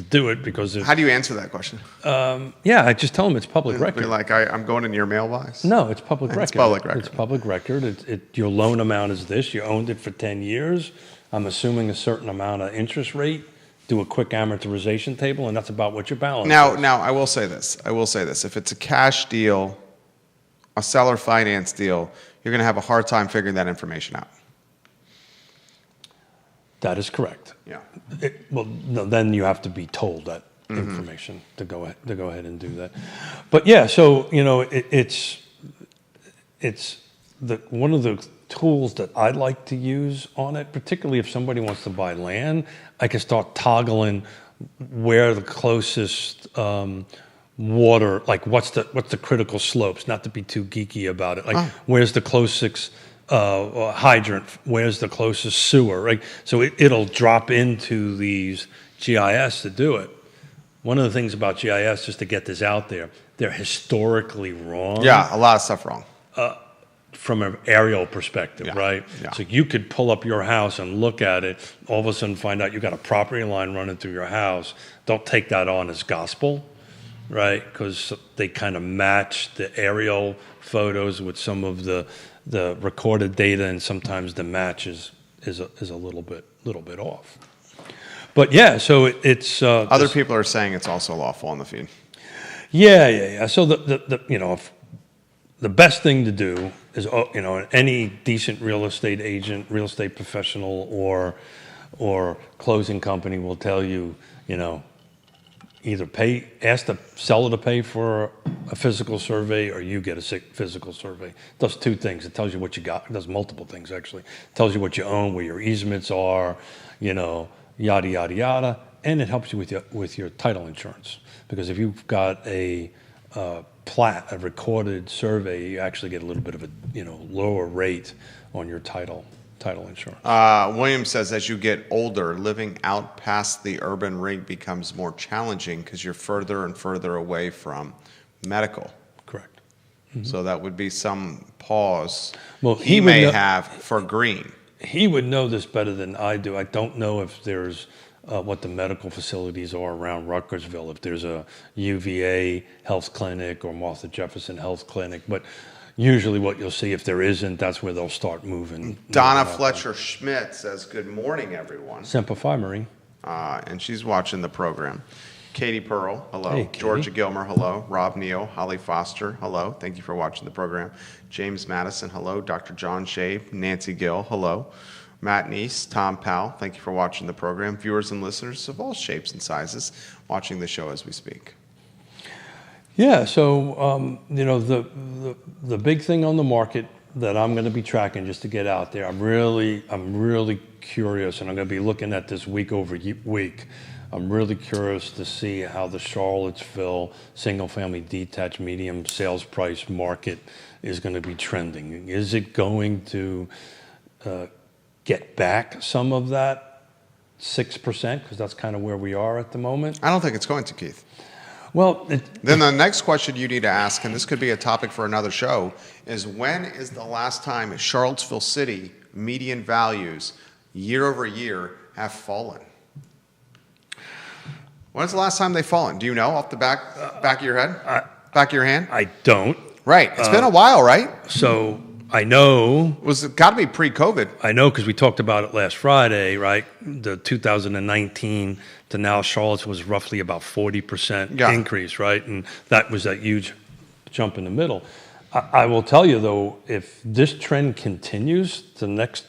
Speaker 1: do it because
Speaker 2: How do you answer that question?
Speaker 1: yeah, I just tell them it's public record.
Speaker 2: Be like, I'm going in your mailbox?
Speaker 1: No, it's public record.
Speaker 2: It's public record.
Speaker 1: It's public record. Your loan amount is this. You owned it for 10 years. I'm assuming a certain amount of interest rate. Do a quick amortization table, and that's about what your balance is.
Speaker 2: Now, I will say this. If it's a cash deal, a seller finance deal, you're going to have a hard time figuring that information out.
Speaker 1: That is correct.
Speaker 2: Yeah.
Speaker 1: Well, no, then you have to be told that information to go ahead and do that. But yeah, so you know, it's one of the tools that I like to use on it, particularly if somebody wants to buy land. I can start toggling where the closest water, like what's the critical slopes. Not to be too geeky about it. Like where's the closest hydrant, where's the closest sewer, right? So it'll drop into these GIS to do it. One of the things about GIS, just to get this out there, they're historically wrong.
Speaker 2: Yeah, a lot of stuff wrong.
Speaker 1: From an aerial perspective,
Speaker 2: Yeah,
Speaker 1: right?
Speaker 2: yeah.
Speaker 1: So you could pull up your house and look at it, all of a sudden find out you got a property line running through your house. Don't take that on as gospel, right? Because they kind of match the aerial photos with some of the recorded data, and sometimes the match is a little bit off. But yeah, so it's
Speaker 2: Other people are saying it's also lawful on the feed.
Speaker 1: Yeah. So the best thing to do is, you know, any decent real estate agent, real estate professional, or closing company will tell you, you know, either ask the seller to pay for a physical survey, or you get a physical survey. It does two things. It tells you what you got. It does multiple things, actually. It tells you what you own, where your easements are, you know, yada, yada, yada. And it helps you with your title insurance. Because if you've got a recorded survey, you actually get a little bit of a, you know, lower rate on your title insurance.
Speaker 2: William says, as you get older, living out past the urban ring becomes more challenging because you're further and further away from medical.
Speaker 1: Correct.
Speaker 2: So that would be some pause
Speaker 1: Well,
Speaker 2: he
Speaker 1: would
Speaker 2: may
Speaker 1: know-
Speaker 2: have for green.
Speaker 1: He would know this better than I do. I don't know if there's what the medical facilities are around Rutgersville, if there's a UVA health clinic or Martha Jefferson health clinic, but usually what you'll see, if there isn't, that's where they'll start moving.
Speaker 2: Donna
Speaker 1: moving up.
Speaker 2: Fletcher Schmidt says, good morning, everyone.
Speaker 1: Semper Fi, Marie.
Speaker 2: And she's watching the program. Katie Pearl, hello.
Speaker 1: Hey, Katie.
Speaker 2: Georgia Gilmer, hello. Rob Neal, Holly Foster, hello. Thank you for watching the program. James Madison, hello. Dr. John Shea, Nancy Gill, hello. Matt Neese, Tom Powell, thank you for watching the program. Viewers and listeners of all shapes and sizes watching the show as we speak.
Speaker 1: Yeah, so you know, the big thing on the market that I'm going to be tracking just to get out there, I'm really curious, and I'm going to be looking at this week over week. I'm really curious to see how the Charlottesville single-family detached medium sales price market is going to be trending. Is it going to get back some of that 6%? Because that's kind of where we are at the moment.
Speaker 2: I don't think it's going to, Keith.
Speaker 1: Well,
Speaker 2: Then the next question you need to ask, and this could be a topic for another show, is when is the last time Charlottesville City median values year over year have fallen? When's the last time they've fallen? Do you know off the back of your head? Back of your hand?
Speaker 1: I don't.
Speaker 2: Right. It's been a while, right?
Speaker 1: So I know
Speaker 2: Was it got to be pre-COVID?
Speaker 1: I know because we talked about it last Friday, right? The 2019 to now Charlotte's was roughly about 40%
Speaker 2: Yeah.
Speaker 1: increase, right? And that was that huge jump in the middle. I will tell you, though, if this trend continues the next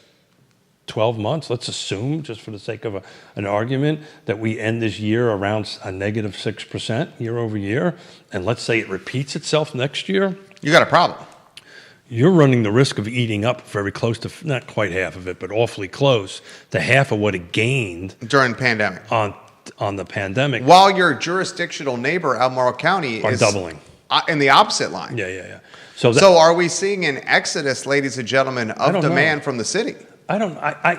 Speaker 1: 12 months, let's assume, just for the sake of an argument, that we end this year around a negative 6% year over year, and let's say it repeats itself next year,
Speaker 2: You got a problem.
Speaker 1: you're running the risk of eating up very close to, not quite half of it, but awfully close to half of what it gained
Speaker 2: During the pandemic.
Speaker 1: on the pandemic.
Speaker 2: While your jurisdictional neighbor, Albemarle County,
Speaker 1: Are
Speaker 2: is
Speaker 1: doubling.
Speaker 2: in the opposite line.
Speaker 1: Yeah. So,
Speaker 2: So are we seeing an exodus, ladies and gentlemen, of
Speaker 1: don't know.
Speaker 2: demand from the city?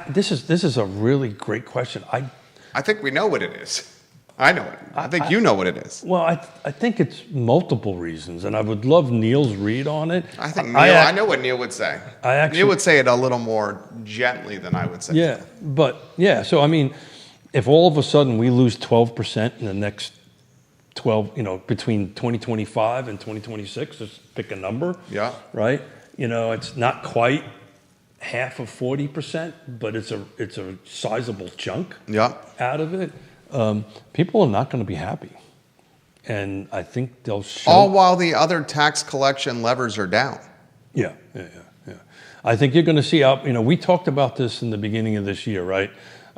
Speaker 1: this is a really great question.
Speaker 2: I think we know what it is. I know it. I think you know what it is.
Speaker 1: Well, I think it's multiple reasons, and I would love Neil's read on it.
Speaker 2: I think Neil, I know what Neil would say. Neil would say it a little more gently than I would say.
Speaker 1: Yeah, so I mean, if all of a sudden we lose 12% in the next 12, between 2025 and 2026, just pick a number.
Speaker 2: Yeah.
Speaker 1: Right? It's not quite half of 40%, but it's a sizable chunk
Speaker 2: Yeah.
Speaker 1: out of it. People are not going to be happy. And I think they'll show.
Speaker 2: All while the other tax collection levers are down.
Speaker 1: Yeah. I think you're going to see up. We talked about this in the beginning of this year, right?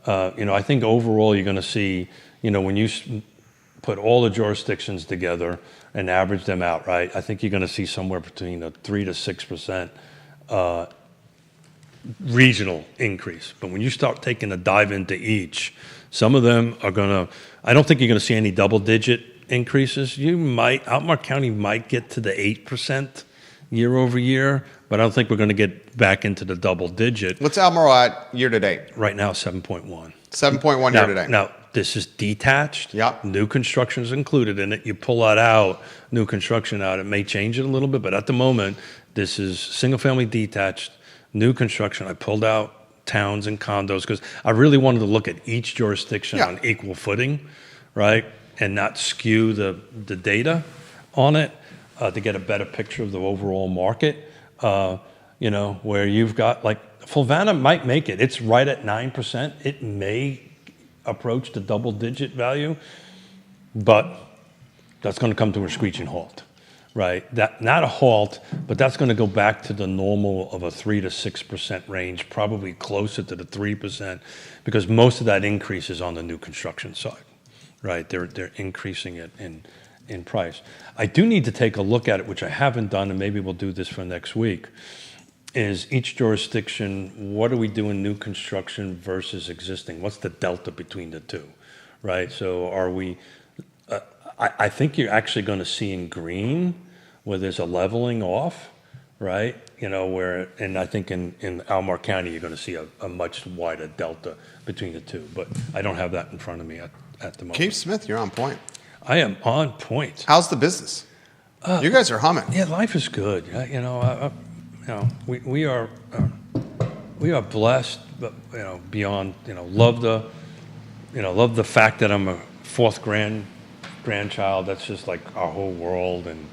Speaker 1: I think overall you're going to see, when you put all the jurisdictions together and average them out, right? I think you're going to see somewhere between a 3 to 6% regional increase. But when you start taking a dive into each, some of them are going to. I don't think you're going to see any double-digit increases. Albemarle County might get to the 8% year over year, but I don't think we're going to get back into the double digit.
Speaker 2: What's Albemarle at year to date?
Speaker 1: Right now, 7.1.
Speaker 2: 7.1 year to date.
Speaker 1: Now, this is detached.
Speaker 2: Yep.
Speaker 1: New construction is included in it. You pull that out, new construction out, it may change it a little bit, but at the moment, this is single-family detached, new construction. I pulled out towns and condos because I really wanted to look at each jurisdiction on equal footing, right, and not skew the data on it to get a better picture of the overall market. Where you've got Fulvana might make it. It's right at 9%. It may approach the double-digit value, but that's going to come to a screeching halt, right? That not a halt, but that's going to go back to the normal of a 3 to 6% range, probably closer to the 3%, because most of that increase is on the new construction side, right? They're increasing it in price. I do need to take a look at it, which I haven't done, and maybe we'll do this for next week. Is each jurisdiction, what are we doing new construction versus existing? What's the delta between the two, right? So are we, I think you're actually going to see in green where there's a leveling off, right? And I think in Albemarle County, you're going to see a much wider delta between the two, but I don't have that in front of me at the moment.
Speaker 2: Keith Smith, you're on point.
Speaker 1: I am on point.
Speaker 2: How's the business? You guys are humming.
Speaker 1: Yeah, life is good. We are blessed, but beyond love the fact that I'm a fourth grandchild. That's just like our whole world, and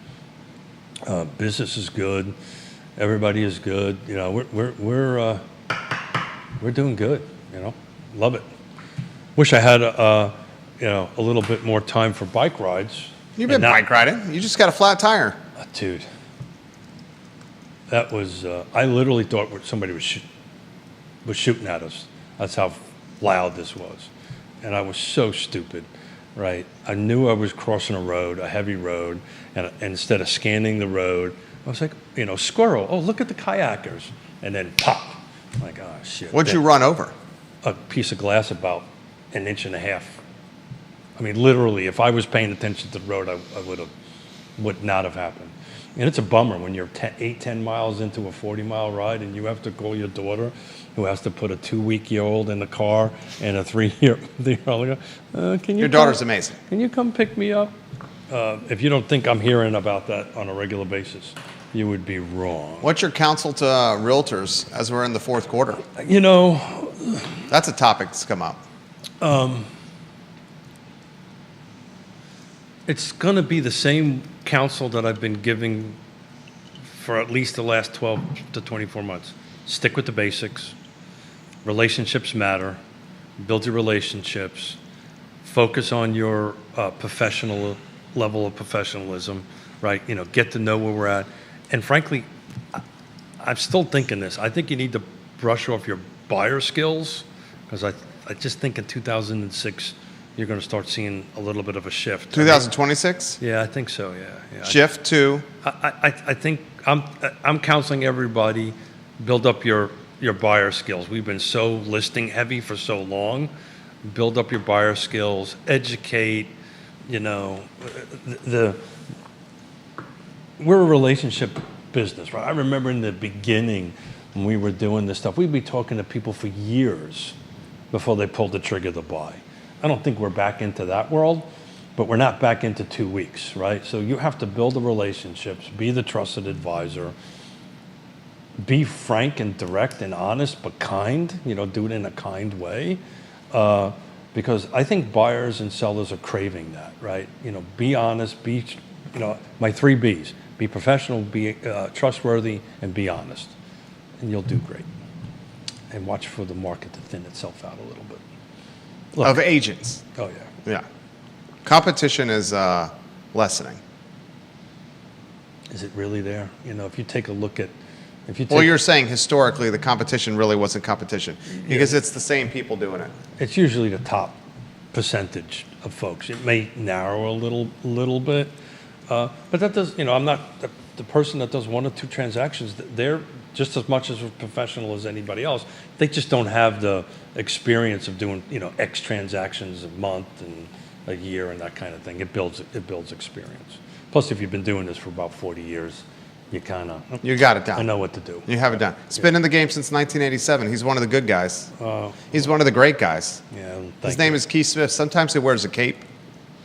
Speaker 1: business is good. Everybody is good. We're doing good. Love it. Wish I had a little bit more time for bike rides.
Speaker 2: You've been bike riding. You just got a flat tire.
Speaker 1: Dude. That was, I literally thought somebody was shooting at us. That's how loud this was. And I was so stupid, right? I knew I was crossing a heavy road, and instead of scanning the road, I was like, squirrel, oh, look at the kayakers. And then pop. I'm like, oh, shit.
Speaker 2: What'd you run over?
Speaker 1: A piece of glass about an inch and a half. I mean, literally, if I was paying attention to the road, I would not have happened. And it's a bummer when you're 10 miles into a 40-mile ride and you have to call your daughter, who has to put a 2-week-old in the car and a 3-year-old.
Speaker 2: Your daughter's amazing.
Speaker 1: Can you come pick me up? If you don't think I'm hearing about that on a regular basis, you would be wrong.
Speaker 2: What's your counsel to realtors as we're in the fourth quarter? That's a topic that's come up.
Speaker 1: It's going to be the same counsel that I've been giving for at least the last 12 to 24 months. Stick with the basics. Relationships matter. Build your relationships. Focus on your professional level of professionalism, right? Get to know where we're at. And frankly, I'm still thinking this. I think you need to brush off your buyer skills, because I just think in 2006 you're going to start seeing a little bit of a shift.
Speaker 2: 2026?
Speaker 1: Yeah, I think so. Yeah.
Speaker 2: Shift to?
Speaker 1: I think I'm counseling everybody, build up your buyer skills. We've been so listing heavy for so long. Build up your buyer skills, educate. We're a relationship business, right? I remember in the beginning when we were doing this stuff, we'd be talking to people for years before they pulled the trigger to buy. I don't think we're back into that world, but we're not back into 2 weeks, right? So you have to build the relationships, be the trusted advisor, be frank and direct and honest, but kind, do it in a kind way. Because I think buyers and sellers are craving that, right? Be honest, my 3 Bs: be professional, be trustworthy, and be honest. And you'll do great. And watch for the market to thin itself out a little bit. Look,
Speaker 2: Of agents.
Speaker 1: oh, yeah.
Speaker 2: Yeah. Competition is lessening.
Speaker 1: Is it really there? If you take a look at,
Speaker 2: Well, you're saying historically the competition really wasn't competition because it's the same people doing it.
Speaker 1: it's usually the top percentage of folks. It may narrow a little bit, but that does. I'm not the person that does 1 or 2 transactions. They're just as much as a professional as anybody else. They just don't have the experience of doing X transactions a month and a year and that kind of thing. It builds experience. Plus, if you've been doing this for about 40 years, you kind of
Speaker 2: You got it down.
Speaker 1: I know what to do.
Speaker 2: You have it done. It's been in the game since 1987. He's one of the good guys. He's one of the great guys.
Speaker 1: Yeah.
Speaker 2: His name is Keith Smith. Sometimes he wears a cape.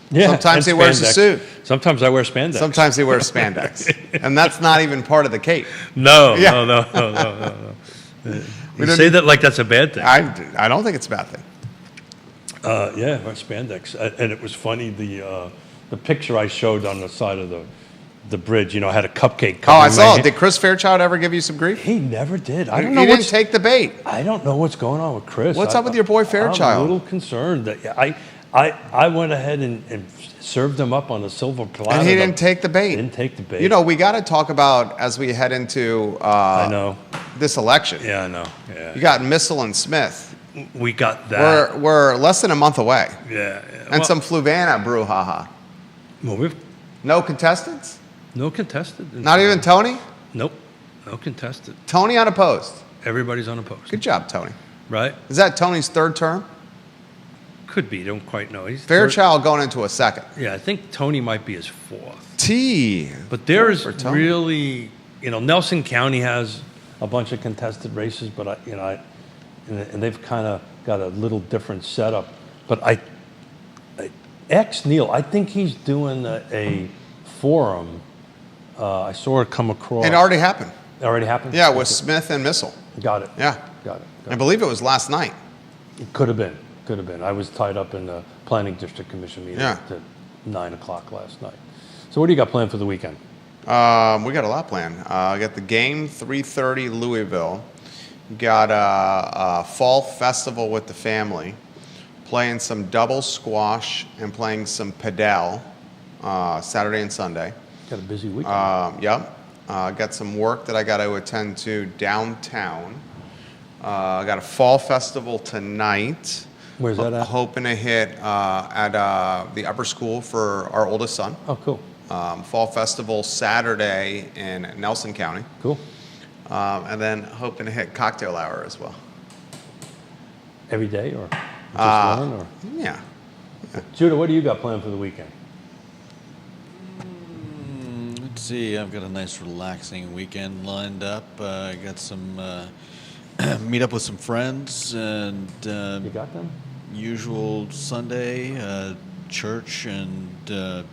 Speaker 1: Yeah,
Speaker 2: Sometimes
Speaker 1: and
Speaker 2: he wears a
Speaker 1: spandex.
Speaker 2: suit.
Speaker 1: Sometimes I wear spandex.
Speaker 2: Sometimes he wears spandex. And that's not even part of the cape.
Speaker 1: No.
Speaker 2: Yeah.
Speaker 1: No. You
Speaker 2: don't
Speaker 1: say
Speaker 2: need-
Speaker 1: that like that's a bad thing.
Speaker 2: I don't think it's a bad thing.
Speaker 1: Yeah, wear spandex. And it was funny, the picture I showed on the side of the bridge, had a cupcake.
Speaker 2: Oh, I
Speaker 1: covering my
Speaker 2: saw it.
Speaker 1: hand.
Speaker 2: Did Chris Fairchild ever give you some grief?
Speaker 1: He never did. I
Speaker 2: He
Speaker 1: don't know
Speaker 2: didn't take the bait.
Speaker 1: I don't know what's going on with Chris.
Speaker 2: What's up with your boy Fairchild?
Speaker 1: I'm a little concerned that I went ahead and served him up on a silver platter.
Speaker 2: And he didn't take the bait.
Speaker 1: Didn't take the bait.
Speaker 2: We got to talk about as we head into
Speaker 1: I know.
Speaker 2: this election.
Speaker 1: Yeah, I know. Yeah.
Speaker 2: You got Missile and Smith.
Speaker 1: We got that.
Speaker 2: We're less than a month away.
Speaker 1: Yeah.
Speaker 2: And some Fluvanna brouhaha.
Speaker 1: Well, we've
Speaker 2: No contestants?
Speaker 1: no contested.
Speaker 2: Not even Tony?
Speaker 1: Nope. No contested.
Speaker 2: Tony unopposed.
Speaker 1: Everybody's unopposed.
Speaker 2: Good job, Tony.
Speaker 1: Right?
Speaker 2: Is that Tony's 3rd term?
Speaker 1: Could be. Don't quite know. He's
Speaker 2: Fairchild going into a 2nd.
Speaker 1: Yeah, I think Tony might be his 4th.
Speaker 2: T.
Speaker 1: But there's
Speaker 2: For Tony.
Speaker 1: really, Nelson County has a bunch of contested races, but and they've kind of got a little different setup. But Neil, I think he's doing a forum. I saw it come across.
Speaker 2: It already happened.
Speaker 1: Already happened?
Speaker 2: Yeah, with Smith and Missile.
Speaker 1: Got it.
Speaker 2: Yeah.
Speaker 1: Got it.
Speaker 2: I believe it was last night.
Speaker 1: It could have been. Could have been. I was tied up in the Planning District Commission meeting
Speaker 2: Yeah.
Speaker 1: at 9 o'clock last night. So what do you got planned for the weekend?
Speaker 2: We got a lot planned. I got the game, 3:30 Louisville. Got a fall festival with the family. Playing some double squash and playing some padel Saturday and Sunday.
Speaker 1: Got a busy weekend.
Speaker 2: Yep. Got some work that I got to attend to downtown. Got a fall festival tonight.
Speaker 1: Where's that at?
Speaker 2: Hoping to hit at the upper school for our oldest son.
Speaker 1: Oh, cool.
Speaker 2: Fall festival Saturday in Nelson County.
Speaker 1: Cool.
Speaker 2: And then hoping to hit cocktail hour as well.
Speaker 1: Every day or just one? Or?
Speaker 2: Yeah.
Speaker 1: Judah, what do you got planned for the weekend?
Speaker 3: Let's see. I've got a nice relaxing weekend lined up. I got some meet up with some friends and
Speaker 1: You got them?
Speaker 3: usual Sunday church and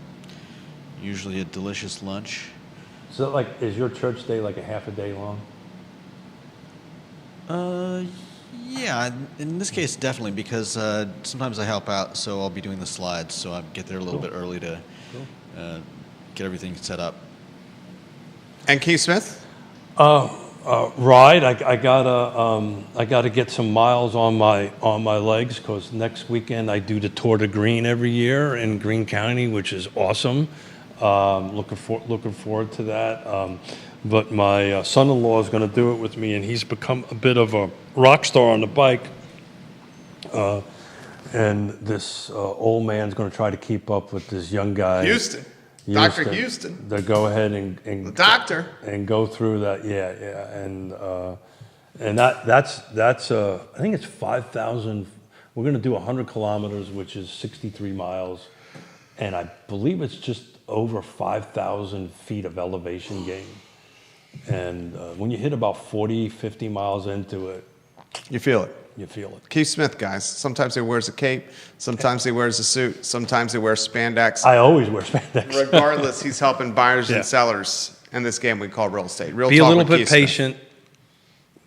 Speaker 3: usually a delicious lunch.
Speaker 1: So, is your church day like a half a day long?
Speaker 3: Yeah, in this case, definitely, because sometimes I help out, so I'll be doing the slides, so I get there a little bit early to get everything set up.
Speaker 2: And Keith Smith?
Speaker 1: Ride. I gotta get some miles on my legs because next weekend I do the Tour de Green every year in Greene County, which is awesome. Looking forward to that. But my son-in-law is going to do it with me, and he's become a bit of a rock star on the bike. And this old man's going to try to keep up with this young guy.
Speaker 2: Houston. Dr. Houston.
Speaker 1: To go ahead and
Speaker 2: The doctor.
Speaker 1: and go through that. Yeah, and that's I think it's 5,000. We're going to do 100 kilometers, which is 63 miles, and I believe it's just over 5,000 feet of elevation gain. And when you hit about 40, 50 miles into it,
Speaker 2: You feel it.
Speaker 1: you feel it.
Speaker 2: Keith Smith, guys. Sometimes he wears a cape. Sometimes he wears a suit. Sometimes he wears spandex.
Speaker 1: I always wear spandex.
Speaker 2: Regardless, he's helping buyers
Speaker 1: Yeah.
Speaker 2: and sellers in this game we call real estate. Real
Speaker 1: Be a
Speaker 2: talk
Speaker 1: little
Speaker 2: with
Speaker 1: bit
Speaker 2: Keith Smith.
Speaker 1: patient.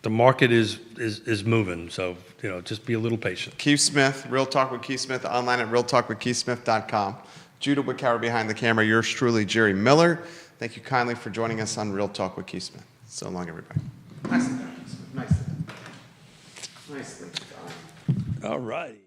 Speaker 1: The market is moving, so just be a little patient.
Speaker 2: Keith Smith, Real Talk with Keith Smith, online at realtalkwithkeithsmith.com. Judah Wickauer behind the camera. Yours truly, Jerry Miller. Thank you kindly for joining us on Real Talk with Keith Smith. So long, everybody. Nicely done, Keith Smith. Nicely done. Nicely done.
Speaker 1: All righty.